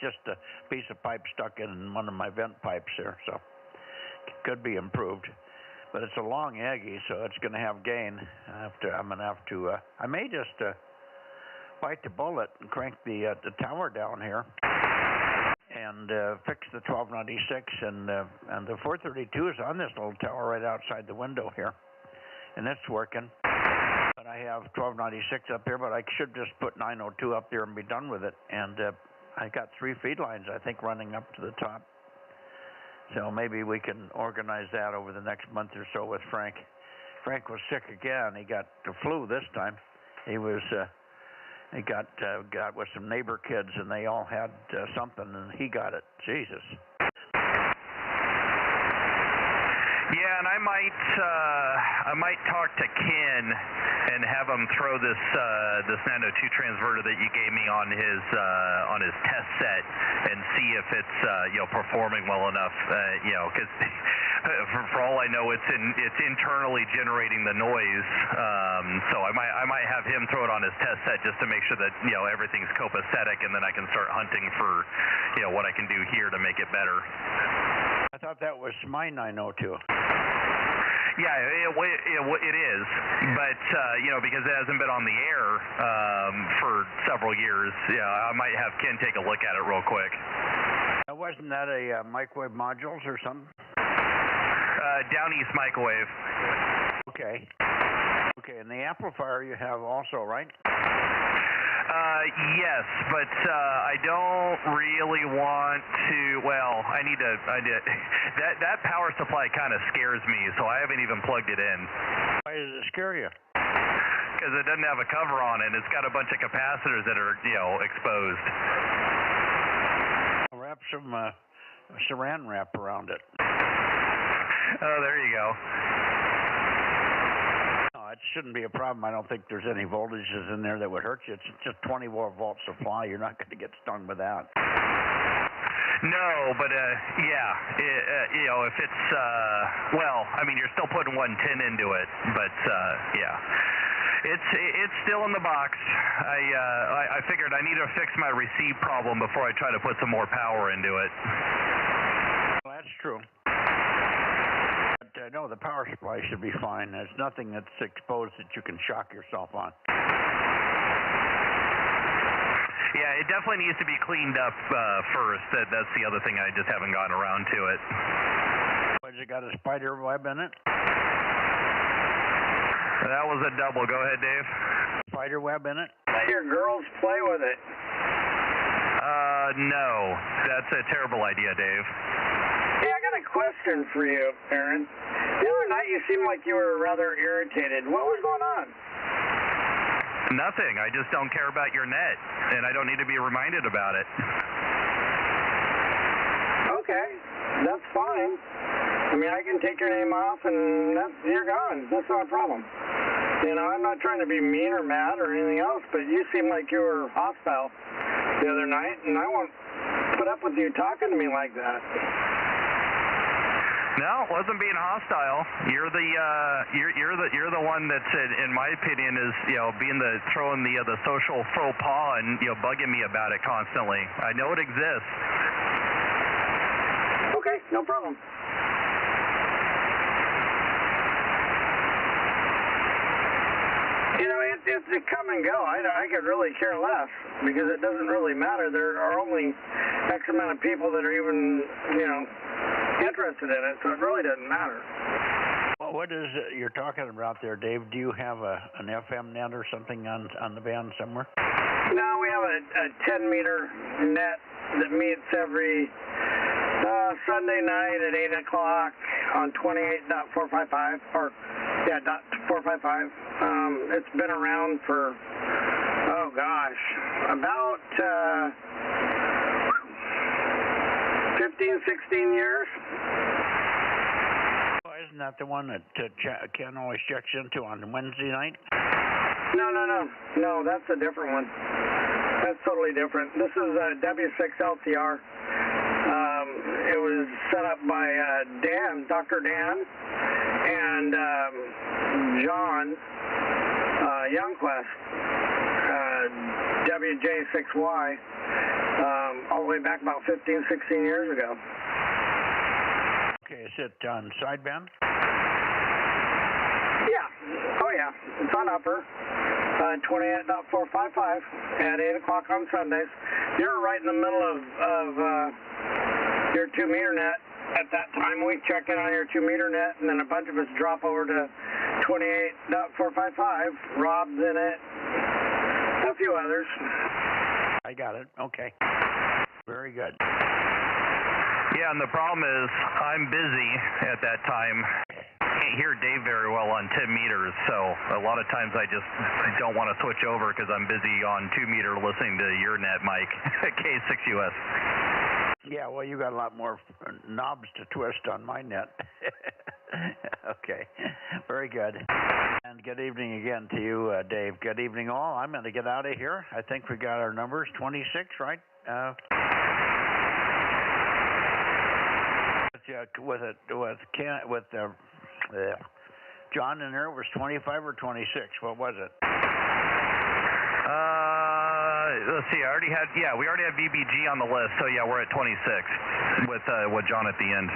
Just a piece of pipe stuck in one of my vent pipes there, so it could be improved. But it's a long Aggie, so it's going to have gain. I'm going to have to. I may just bite the bullet and crank the tower down here. And fix the 1296, and the 432 is on this little tower right outside the window here, and it's working. But I have 1296 up here, but I should just put 902 up there and be done with it. And I got 3 feed lines, I think, running up to the top. So maybe we can organize that over the next month or so with Frank. Frank was sick again. He got the flu this time. He was. He got with some neighbor kids, and they all had something, and he got it. Jesus. Yeah, and I might talk to Ken and have him throw this 902 transverter that you gave me on his test set and see if it's performing well enough. Because for all I know, it's internally generating the noise. So I might have him throw it on his test set just to make sure that everything's copacetic, and then I can start hunting for what I can do here to make it better. I thought that was my 902. Yeah, it is, but because it hasn't been on the air for several years, I might have Ken take a look at it real quick. Wasn't that a microwave modules or something? Down East Microwave. Okay, and the amplifier you have also, right? Yes, but I don't really want to. Well, I need to. That power supply kind of scares me, so I haven't even plugged it in. Why does it scare you? Because it doesn't have a cover on it. It's got a bunch of capacitors that are, exposed. Wrap some saran wrap around it. Oh, there you go. It shouldn't be a problem. I don't think there's any voltages in there that would hurt you. It's just 24-volt supply. You're not going to get stung with that. No, but if it's you're still putting 110 into it, but it's still in the box. I figured I need to fix my receive problem before I try to put some more power into it. Well, that's true. No, the power supply should be fine. There's nothing that's exposed that you can shock yourself on. Yeah, it definitely needs to be cleaned up first. That's the other thing. I just haven't gotten around to it. Has it got a spider web in it? That was a double. Go ahead, Dave. Spider web in it? Let your girls play with it. No. That's a terrible idea, Dave. Yeah, I got a question for you, Aaron. The other night you seemed like you were rather irritated. What was going on? Nothing. I just don't care about your net, and I don't need to be reminded about it. Okay, that's fine. I mean, I can take your name off, and you're gone. That's not a problem. You know, I'm not trying to be mean or mad or anything else, but you seem like you were hostile the other night, and I won't put up with you talking to me like that. No, it wasn't being hostile. You're the one that's, in my opinion, is throwing the social faux pas and bugging me about it constantly. I know it exists. Okay, no problem. You know, it's a come and go. I could really care less because it doesn't really matter. There are only X amount of people that are even, interested in it, so it really doesn't matter. Well, what is it you're talking about there, Dave? Do you have an FM net or something on the band somewhere? No, we have a 10-meter net that meets every Sunday night at 8 o'clock on 28.455, or, yeah, .455. It's been around for, oh gosh, about 15, 16 years. Oh, isn't that the one that Ken always checks into on Wednesday night? No, that's a different one. That's totally different. This is a W6LTR. It was set up by Dan, Dr. Dan, and John Youngquist, WJ6Y, all the way back about 15, 16 years ago. Okay, is it on sideband? Yeah. Oh, yeah. It's on upper. 28.455 at 8 o'clock on Sundays. You're right in the middle of your 2-meter net. At that time, we check in on your 2-meter net, and then a bunch of us drop over to 28.455. Rob's in it. A few others. I got it. Okay. Very good. Yeah, and the problem is I'm busy at that time. Can't hear Dave very well on 10 meters, so a lot of times I just don't want to switch over because I'm busy on 2-meter listening to your net, Mike, K6US. Yeah, well, you got a lot more knobs to twist on my net. Okay, very good. And good evening again to you, Dave. Good evening, all. I'm going to get out of here. I think we got our numbers, 26, right? With John in there, it was 25 or 26. What was it? Let's see. We already had BBG on the list, so yeah, we're at 26 with John at the end.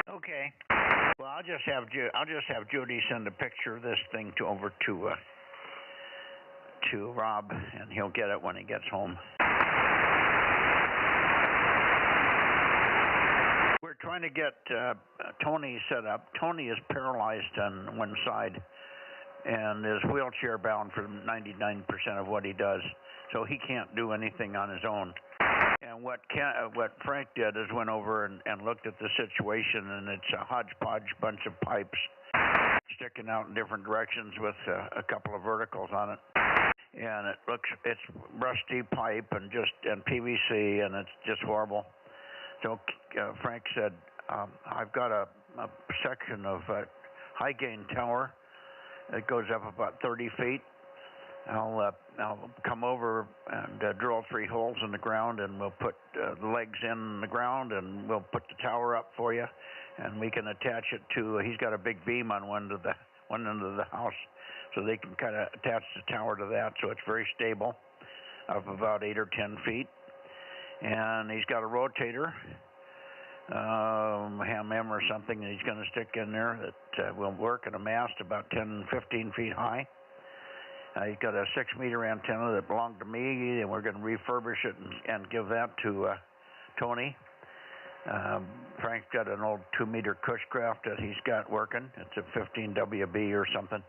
Okay. Well, I'll just have Judy send a picture of this thing over to Rob, and he'll get it when he gets home. We're trying to get Tony set up. Tony is paralyzed on one side and is wheelchair bound for 99% of what he does, so he can't do anything on his own. And what Frank did is went over and looked at the situation, and it's a hodgepodge bunch of pipes sticking out in different directions with a couple of verticals on it. And it's rusty pipe and PVC, and it's just horrible. So Frank said, I've got a section of high gain tower that goes up about 30 feet. I'll come over and drill 3 holes in the ground, and we'll put the legs in the ground, and we'll put the tower up for you, and we can attach it to. He's got a big beam on one end of the house, so they can kind of attach the tower to that, so it's very stable, of about 8 or 10 feet. And he's got a rotator, ham or something that he's going to stick in there that will work, and a mast about 10, 15 feet high. He's got a 6-meter antenna that belonged to me, and we're going to refurbish it and give that to Tony. Frank's got an old 2-meter Cushcraft that he's got working. It's a 15 WB or something.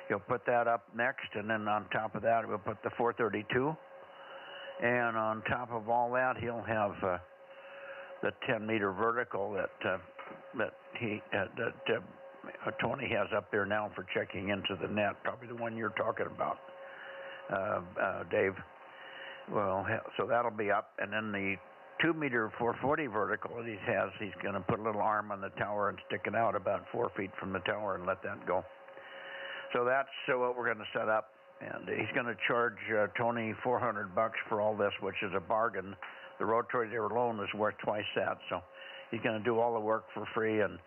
He'll put that up next, and then on top of that, we'll put the 432. And on top of all that, he'll have the 10-meter vertical that Tony has up there now for checking into the net, probably the one you're talking about, Dave. Well, so that'll be up, and then the 2-meter 440 vertical that he's going to put a little arm on the tower and stick it out about 4 feet from the tower and let that go. So that's what we're going to set up, and he's going to charge Tony $400 for all this, which is a bargain. The rotator alone is worth twice that, so he's going to do all the work for free and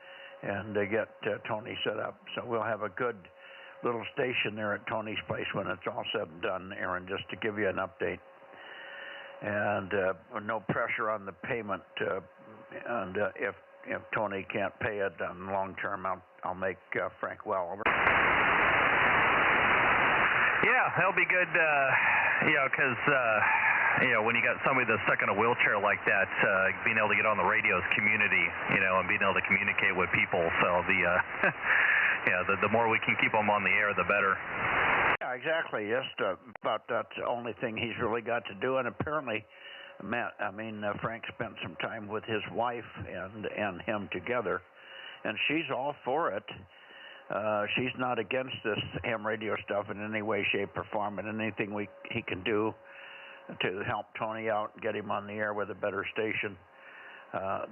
get Tony set up. So we'll have a good little station there at Tony's place when it's all said and done, Aaron, just to give you an update. And no pressure on the payment. And if Tony can't pay it on long term, I'll make Frank well over. Yeah, that'll be good. Because when you got somebody that's stuck in a wheelchair like that, being able to get on the radio's community, and being able to communicate with people. So the more we can keep them on the air, the better. Yeah, exactly. Just about that's the only thing he's really got to do. And apparently, Frank spent some time with his wife and him together, and she's all for it. She's not against this ham radio stuff in any way, shape, or form, and anything he can do to help Tony out and get him on the air with a better station,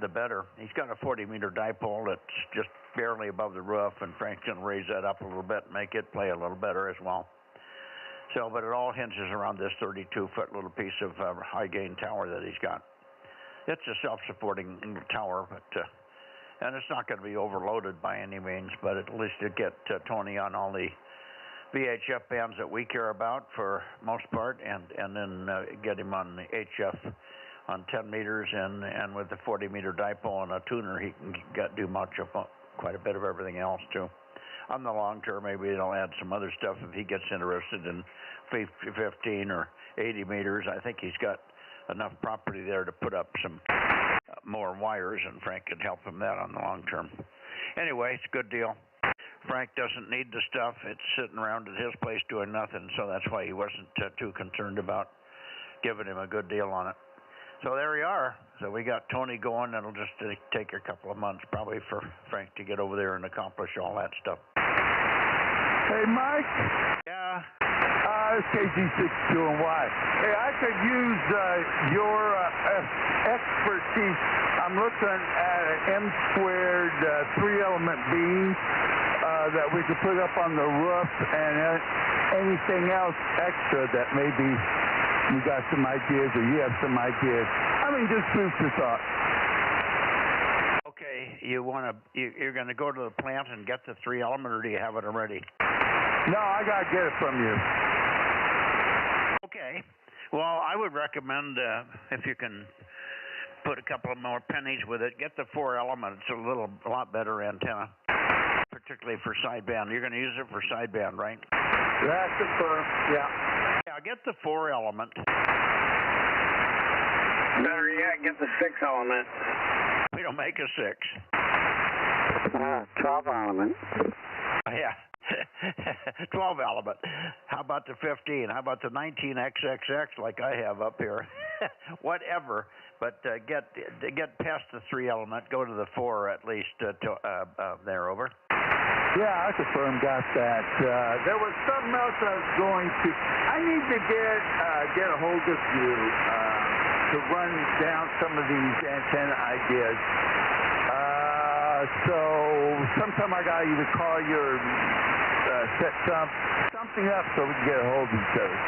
the better. He's got a 40-meter dipole that's just barely above the roof, and Frank's going to raise that up a little bit and make it play a little better as well. So, but it all hinges around this 32-foot little piece of high-gain tower that he's got. It's a self-supporting tower, but and it's not going to be overloaded by any means, but at least to get Tony on all the VHF bands that we care about for most part, and then get him on the HF on 10 meters, and with the 40-meter dipole and a tuner, he can do quite a bit of everything else too. On the long term, maybe they'll add some other stuff if he gets interested in 15 or 80 meters. I think he's got enough property there to put up some more wires, and Frank could help him that on the long term. Anyway, it's a good deal. Frank doesn't need the stuff. It's sitting around at his place doing nothing, so that's why he wasn't too concerned about giving him a good deal on it. So there we are. So we got Tony going. It'll just take a couple of months probably for Frank to get over there and accomplish all that stuff. Hey, Mike? Yeah? It's KG62Y. Hey, I could use your expertise. I'm looking at an M-squared 3-element beam that we could put up on the roof, and anything else extra that maybe you got some ideas or you have some ideas. I mean, just food for thought. Okay, you're going to go to the plant and get the 3-element, or do you have it already? No, I got to get it from you. Okay. Well, I would recommend if you can put a couple of more pennies with it, get the 4-element. It's a lot better antenna, particularly for sideband. You're going to use it for sideband, right? That's confirmed, yeah. Yeah, get the 4-element. Better yet, get the 6-element. We don't make a 6. 12-element. Yeah. 12-element. How about the 15? How about the 19XXX like I have up here? Whatever. But get past the 3-element. Go to the 4 at least there, over. Yeah, I confirmed got that. There was something else I was going to. I need to get a hold of you to run down some of these antenna ideas. So sometime I got to either call you or set something up so we can get a hold of each other.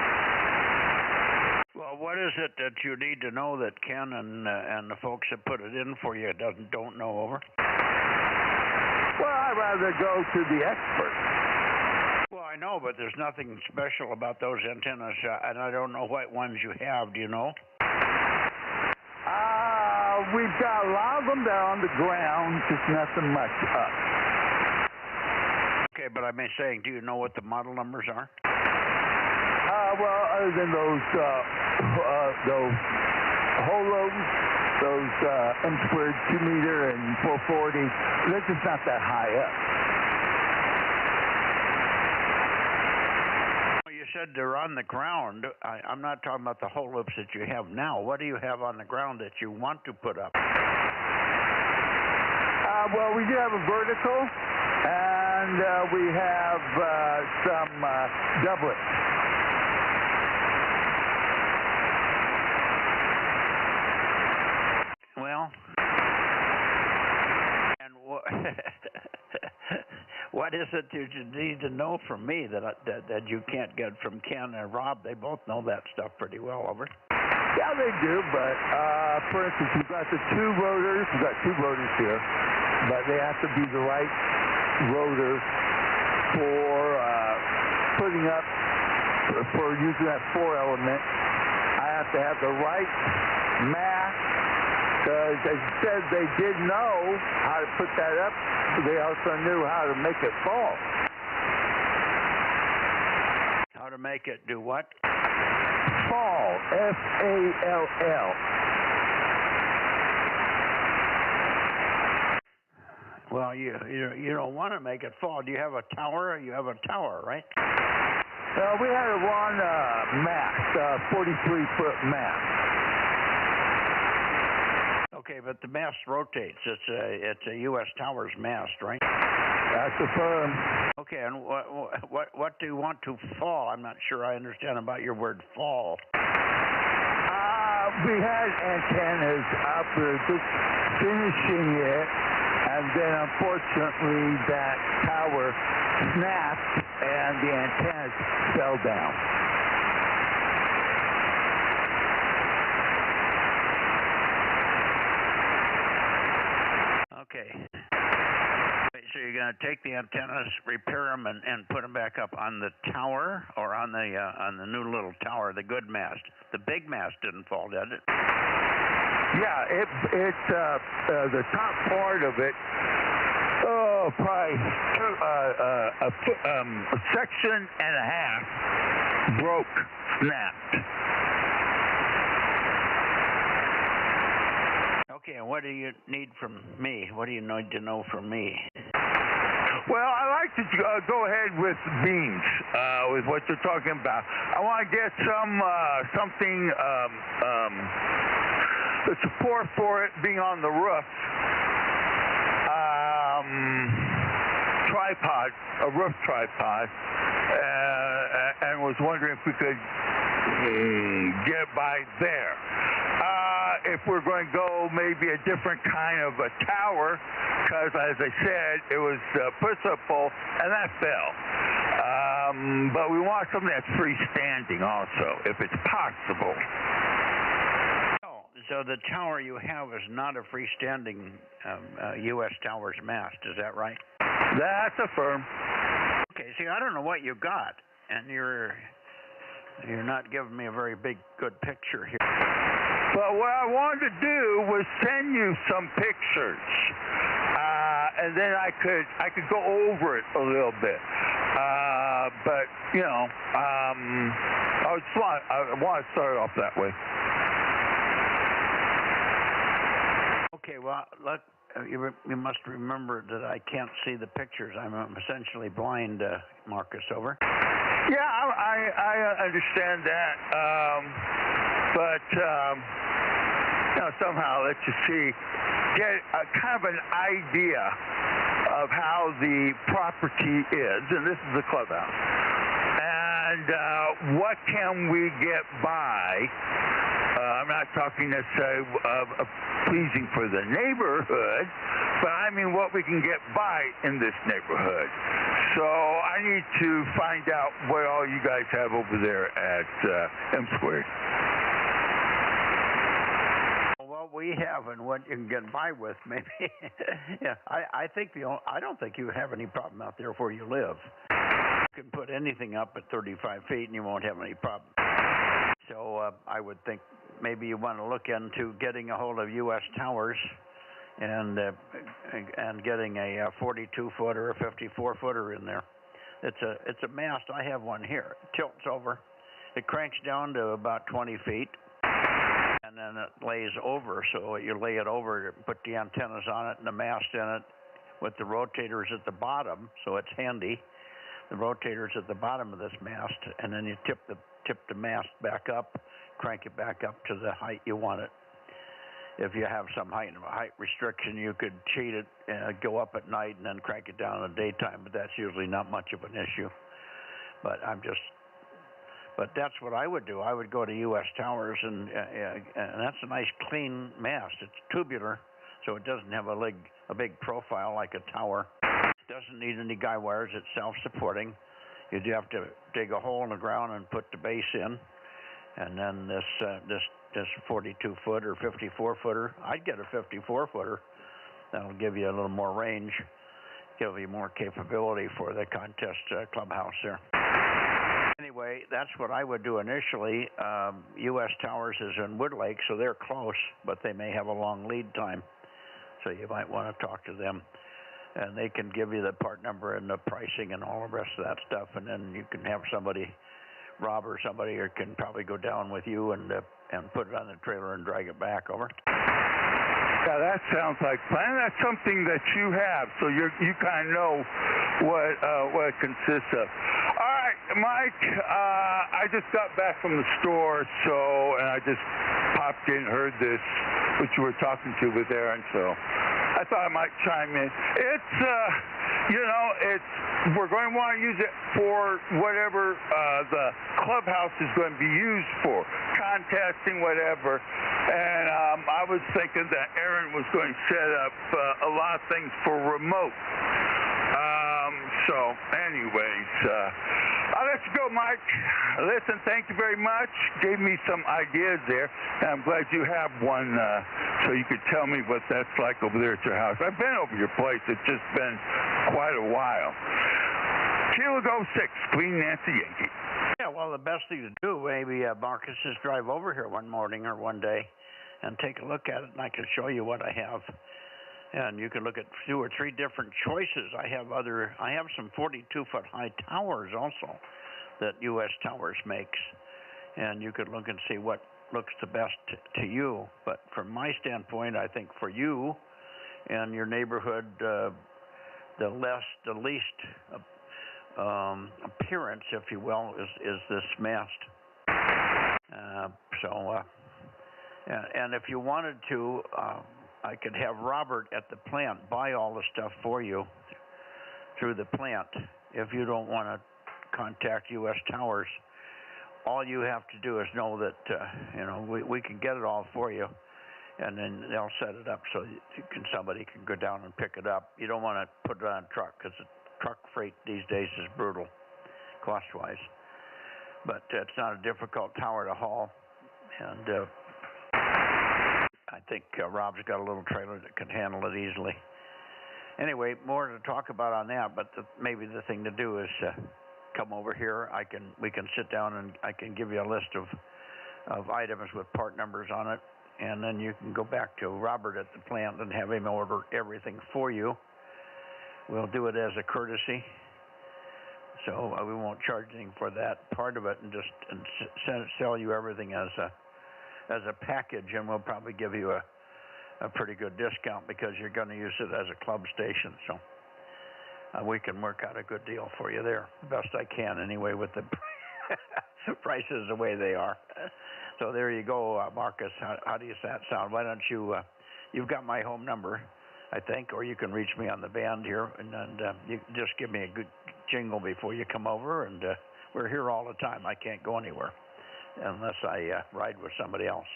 Well, what is it that you need to know that Ken and the folks that put it in for you don't know, over? Well, I'd rather go to the expert. Well, I know, but there's nothing special about those antennas, and I don't know what ones you have. Do you know? We've got a lot of them that are on the ground, just nothing much up. Okay, but I'm saying, do you know what the model numbers are? Well, other than those holos, those M-squared 2-meter and 440, they're just not that high up. You said they're on the ground. I'm not talking about the hole loops that you have now. What do you have on the ground that you want to put up? Well, we do have a vertical, and we have some doublets. Well, and what is it that you need to know from me that you can't get from Ken and Rob? They both know that stuff pretty well, over. Yeah, they do, but for instance, we've got the two rotors. We've got two rotors here, but they have to be the right rotor for putting up, for using that 4-element. I have to have the right mass, because as you said, they did know how to put that up. They also knew how to make it fall. How to make it do what? Fall, F-A-L-L. Well, you don't want to make it fall. Do you have a tower? You have a tower, right? We had a one mast, 43-foot mast. Okay, but the mast rotates. It's a U.S. Towers mast, right? That's the firm. Okay, and what do you want to fall? I'm not sure I understand about your word fall. We had antennas up. We were just finishing it, and then unfortunately that tower snapped and the antennas fell down. Okay. So you're going to take the antennas, repair them, and put them back up on the tower, or on the new little tower, the good mast. The big mast didn't fall, did it? Yeah, it's the top part of it. Oh, probably a section and a half broke, snapped. Okay, and what do you need from me? What do you need to know from me? Well, I like to go ahead with beams, with what you're talking about. I want to get something, the support for it being on the roof. Tripod, a roof tripod, and was wondering if we could get by there. If we're going to go maybe a different kind of a tower, because as I said, it was push-up pole, and that fell. But we want something that's freestanding also, if it's possible. So the tower you have is not a freestanding U.S. Towers mast, is that right? That's a firm. Okay, see, I don't know what you got, and you're not giving me a very good picture here. But what I wanted to do was send you some pictures, and then I could go over it a little bit. But you know, I want to start off that way. Okay, well, you must remember that I can't see the pictures. I'm essentially blind, Marcus, over. Yeah, I understand that, but you know, somehow let you get kind of an idea of how the property is, and this is the clubhouse, and what can we get by. I'm not talking necessarily pleasing for the neighborhood, but I mean what we can get by in this neighborhood. So I need to find out what all you guys have over there at M-squared. What we have and what you can get by with, maybe. Yeah, I don't think you have any problem out there where you live. You can put anything up at 35 feet and you won't have any problem. So I would think maybe you want to look into getting a hold of U.S. Towers and getting a 42-foot or a 54-footer in there. It's a mast. I have one here. It tilts over. It cranks down to about 20 feet. and then it lays over. So you lay it over, put the antennas on it and the mast in it with the rotators at the bottom, so it's handy. The rotators at the bottom of this mast, and then you tip the mast back up, crank it back up to the height you want it. If you have some height restriction, you could cheat it, go up at night and then crank it down in the daytime, but that's usually not much of an issue. But that's what I would do. I would go to U.S. Towers, and that's a nice clean mast. It's tubular, so it doesn't have a big profile like a tower. It doesn't need any guy wires. It's self-supporting. You do have to dig a hole in the ground and put the base in, and then this 42-foot or 54-footer. I'd get a 54-footer. That'll give you a little more range, give you more capability for the contest clubhouse there. Anyway, that's what I would do initially. U.S. Towers is in Wood Lake, so they're close, but they may have a long lead time. So you might want to talk to them. And they can give you the part number and the pricing and all the rest of that stuff. And then you can have somebody, Rob or somebody, or can probably go down with you and put it on the trailer and drag it back over. Yeah, that sounds like fun. That's something that you have, so you kind of know what it consists of. All right, Mike, I just got back from the store, and I just popped in, heard this, what you were talking to with Aaron, so I thought I might chime in. It's, we're going to want to use it for whatever the clubhouse is going to be used for, contesting, whatever. And I was thinking that Aaron was going to set up a lot of things for remote. So, anyways, I'll let you go, Mike. Listen, thank you very much. Gave me some ideas there, and I'm glad you have one so you could tell me what that's like over there at your house. I've been over your place. It's just been quite a while. Kilo Go 6, Queen Nancy Yankee. Yeah, well, the best thing to do, maybe Marcus, is drive over here one morning or one day and take a look at it, and I can show you what I have. And you can look at 2 or 3 different choices. I have some 42-foot high towers also that U.S. Towers makes, and you could look and see what looks the best to you. But from my standpoint, I think for you and your neighborhood, the least appearance, if you will, is this mast. And if you wanted to, I could have Robert at the plant buy all the stuff for you through the plant. If you don't want to contact U.S. Towers, all you have to do is know that we can get it all for you, and then they'll set it up so somebody can go down and pick it up. You don't want to put it on a truck because the truck freight these days is brutal, cost-wise. But it's not a difficult tower to haul, and I think Rob's got a little trailer that can handle it easily. Anyway, more to talk about on that, but maybe the thing to do is come over here. We can sit down and I can give you a list of items with part numbers on it, and then you can go back to Robert at the plant and have him order everything for you. We'll do it as a courtesy, so we won't charge anything for that part of it, and just sell you everything as a package, and we'll probably give you a pretty good discount because you're going to use it as a club station. So we can work out a good deal for you there, best I can anyway, with the prices the way they are. So there you go, Marcus. How does that sound? Why don't you've got my home number, I think, or you can reach me on the band here, and you just give me a good jingle before you come over, and we're here all the time. I can't go anywhere unless I ride with somebody else.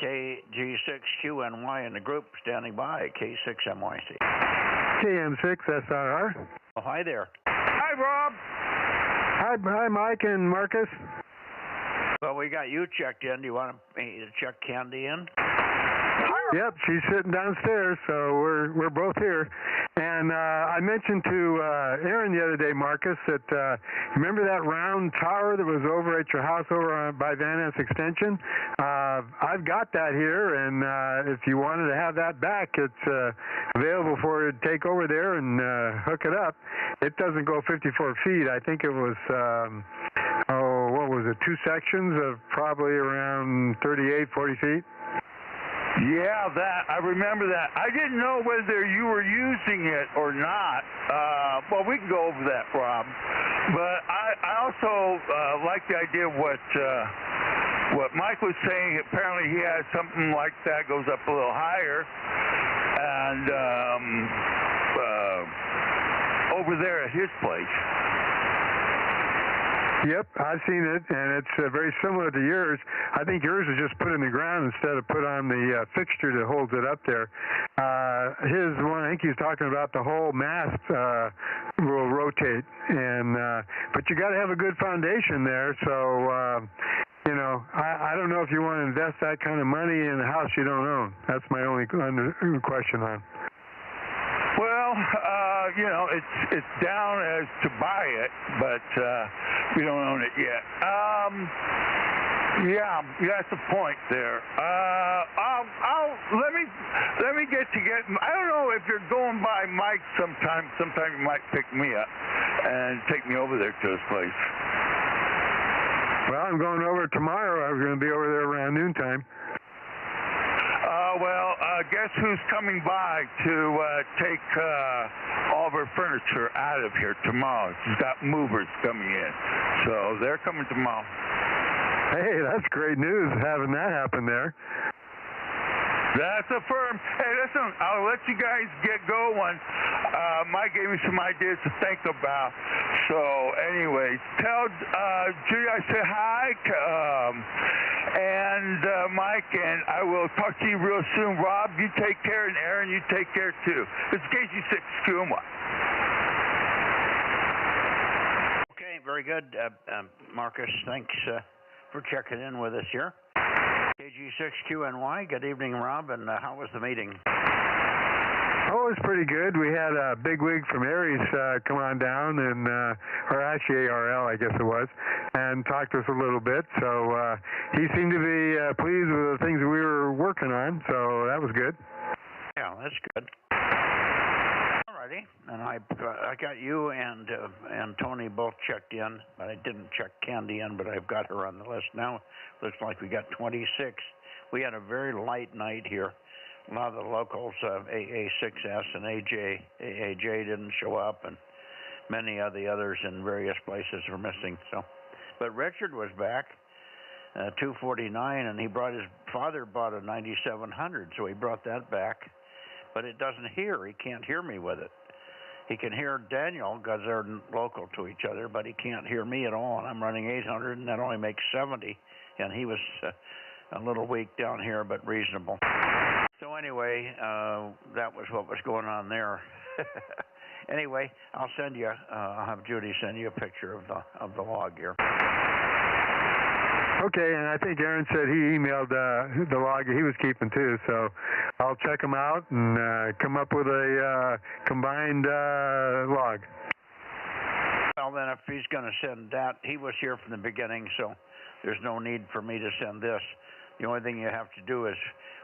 KG6QNY in the group, standing by, K6MYC. KM6SRR. Oh, hi there. Hi, Rob. Hi, Mike and Marcus. Well, we got you checked in. Do you want me to check Candy in? Yep, she's sitting downstairs, so we're both here. And I mentioned to Aaron the other day, Marcus, that remember that round tower that was over at your house over by Van Ness Extension? I've got that here, and if you wanted to have that back, it's available for you to take over there and hook it up. It doesn't go 54 feet. I think it was, what was was it 2 sections of probably around 38, 40 feet? Yeah, I remember that. I didn't know whether you were using it or not. Well, we can go over that, Rob. But I also like the idea of what Mike was saying. Apparently he has something like that, goes up a little higher. And over there at his place. Yep, I've seen it, and it's very similar to yours. I think yours is just put in the ground instead of put on the fixture that holds it up there. His one, I think he's talking about the whole mast will rotate, and but you got to have a good foundation there. So, you know, I don't know if you want to invest that kind of money in a house you don't own. That's my only question on. Well, you know, it's down as to buy it, but we don't own it yet. Yeah, that's the point there. Let me get together. I don't know if you're going by Mike sometime. Sometime you might pick me up and take me over there to his place. Well, I'm going over tomorrow. I was going to be over there around noontime. Well, guess who's coming by to take all of her furniture out of here tomorrow? She's got movers coming in. So they're coming tomorrow. Hey, that's great news having that happen there. That's a firm. Hey, listen, I'll let you guys get going. Mike gave me some ideas to think about. So, anyway, tell Judy I said hi, and Mike, and I will talk to you real soon. Rob, you take care, and Aaron, you take care, too. It's KG6 QMY. Okay, very good. Marcus, thanks for checking in with us here. KG6QNY, good evening, Rob, and how was the meeting? Oh, it was pretty good. We had a bigwig from Aries come on down, and or actually ARL, I guess it was, and talked to us a little bit. So he seemed to be pleased with the things we were working on, so that was good. Yeah, that's good. Alrighty, and I got you and Tony both checked in, but I didn't check Candy in, but I've got her on the list now. Looks like we got 26. We had a very light night here. A lot of the locals, AA6S and AAJ didn't show up, and many of the others in various places were missing. So, but Richard was back, 249, and his father bought a 9700, so he brought that back. But it doesn't hear. He can't hear me with it. He can hear Daniel because they're local to each other, but he can't hear me at all. And I'm running 800, and that only makes 70. And he was a little weak down here, but reasonable. So anyway, that was what was going on there. Anyway, I'll have Judy send you a picture of the log here. Okay, and I think Aaron said he emailed the log he was keeping too, so I'll check them out and come up with a combined log. Well, then if he's going to send that, he was here from the beginning, so there's no need for me to send this. The only thing you have to do is,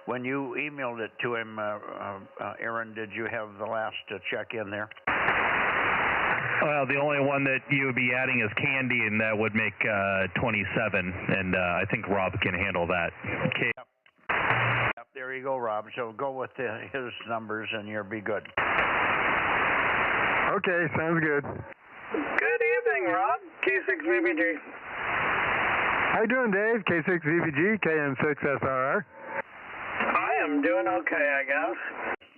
when you emailed it to him, Aaron, did you have the last check in there? Well, the only one that you would be adding is Candy, and that would make 27, and I think Rob can handle that. Okay. Yep, there you go, Rob. So go with his numbers, and you'll be good. Okay, sounds good. Good evening, Rob. K6VBG. How you doing, Dave? K6VBG, KM6SRR. I am doing okay, I guess.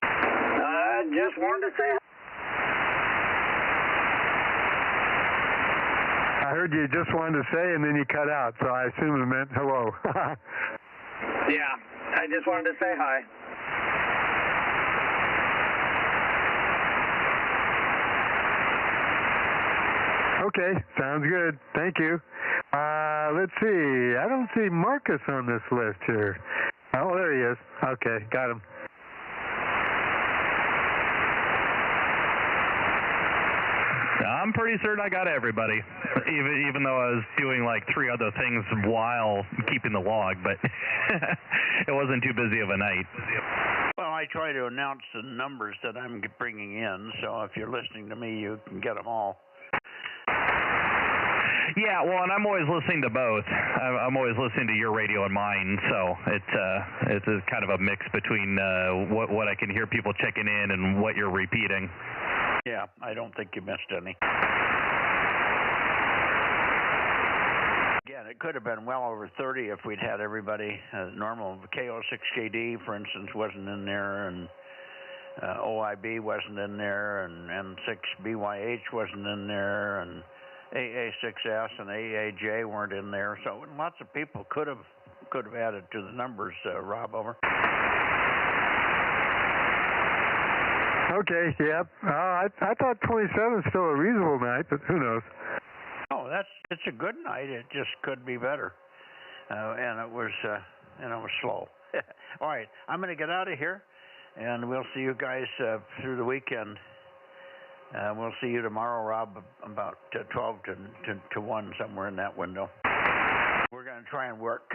I just wanted to say I heard you just wanted to say, and then you cut out, so I assume it meant hello. Yeah, I just wanted to say hi. Okay, sounds good. Thank you. Let's see. I don't see Marcus on this list here. Oh, there he is. Okay, got him. I'm pretty certain I got everybody, even though I was doing like 3 other things while keeping the log, but it wasn't too busy of a night. Well, I try to announce the numbers that I'm bringing in, so if you're listening to me, you can get them all. Yeah, well, and I'm always listening to both. I'm always listening to your radio and mine, so it's a kind of a mix between what I can hear people checking in and what you're repeating. Yeah, I don't think you missed any. Again, it could have been well over 30 if we'd had everybody normal. KO6KD, for instance, wasn't in there, and OIB wasn't in there, and N6BYH wasn't in there, and AA6S and AAJ weren't in there. So lots of people could have added to the numbers. Rob, over. Okay, yep. I thought 27 is still a reasonable night, but who knows? Oh, it's a good night. It just could be better, and it was slow. All right, I'm going to get out of here, and we'll see you guys through the weekend. We'll see you tomorrow, Rob, about 12 to 1, somewhere in that window. We're going to try and work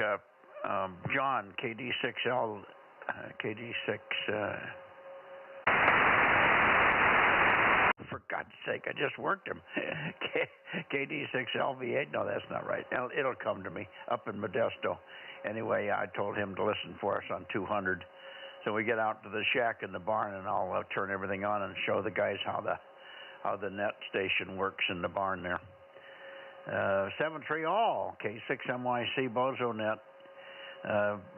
John, KD6L, KD6. For God's sake, I just worked him. KD6LV8. No, that's not right. It'll come to me up in Modesto. Anyway, I told him to listen for us on 200. So we get out to the shack in the barn, and I'll turn everything on and show the guys how the net station works in the barn there. 73 all K6MYC Bozo Net.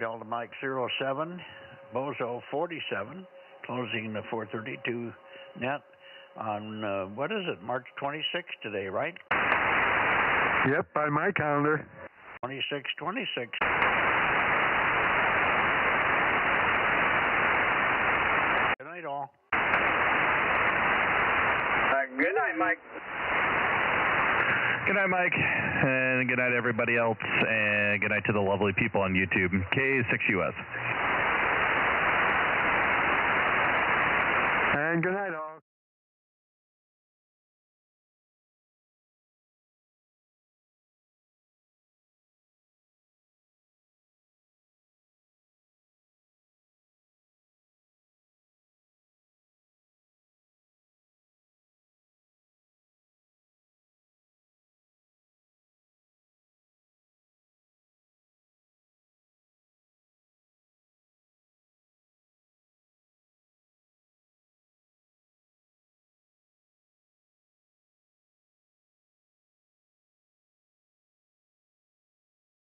Delta Mike 07, Bozo 47, closing the 432 net. On, what is it, March 26th today, right? Yep, by my calendar. 26. Good night, all. Good night, Mike. Good night, Mike, and good night, everybody else, and good night to the lovely people on YouTube. K6US. And good night,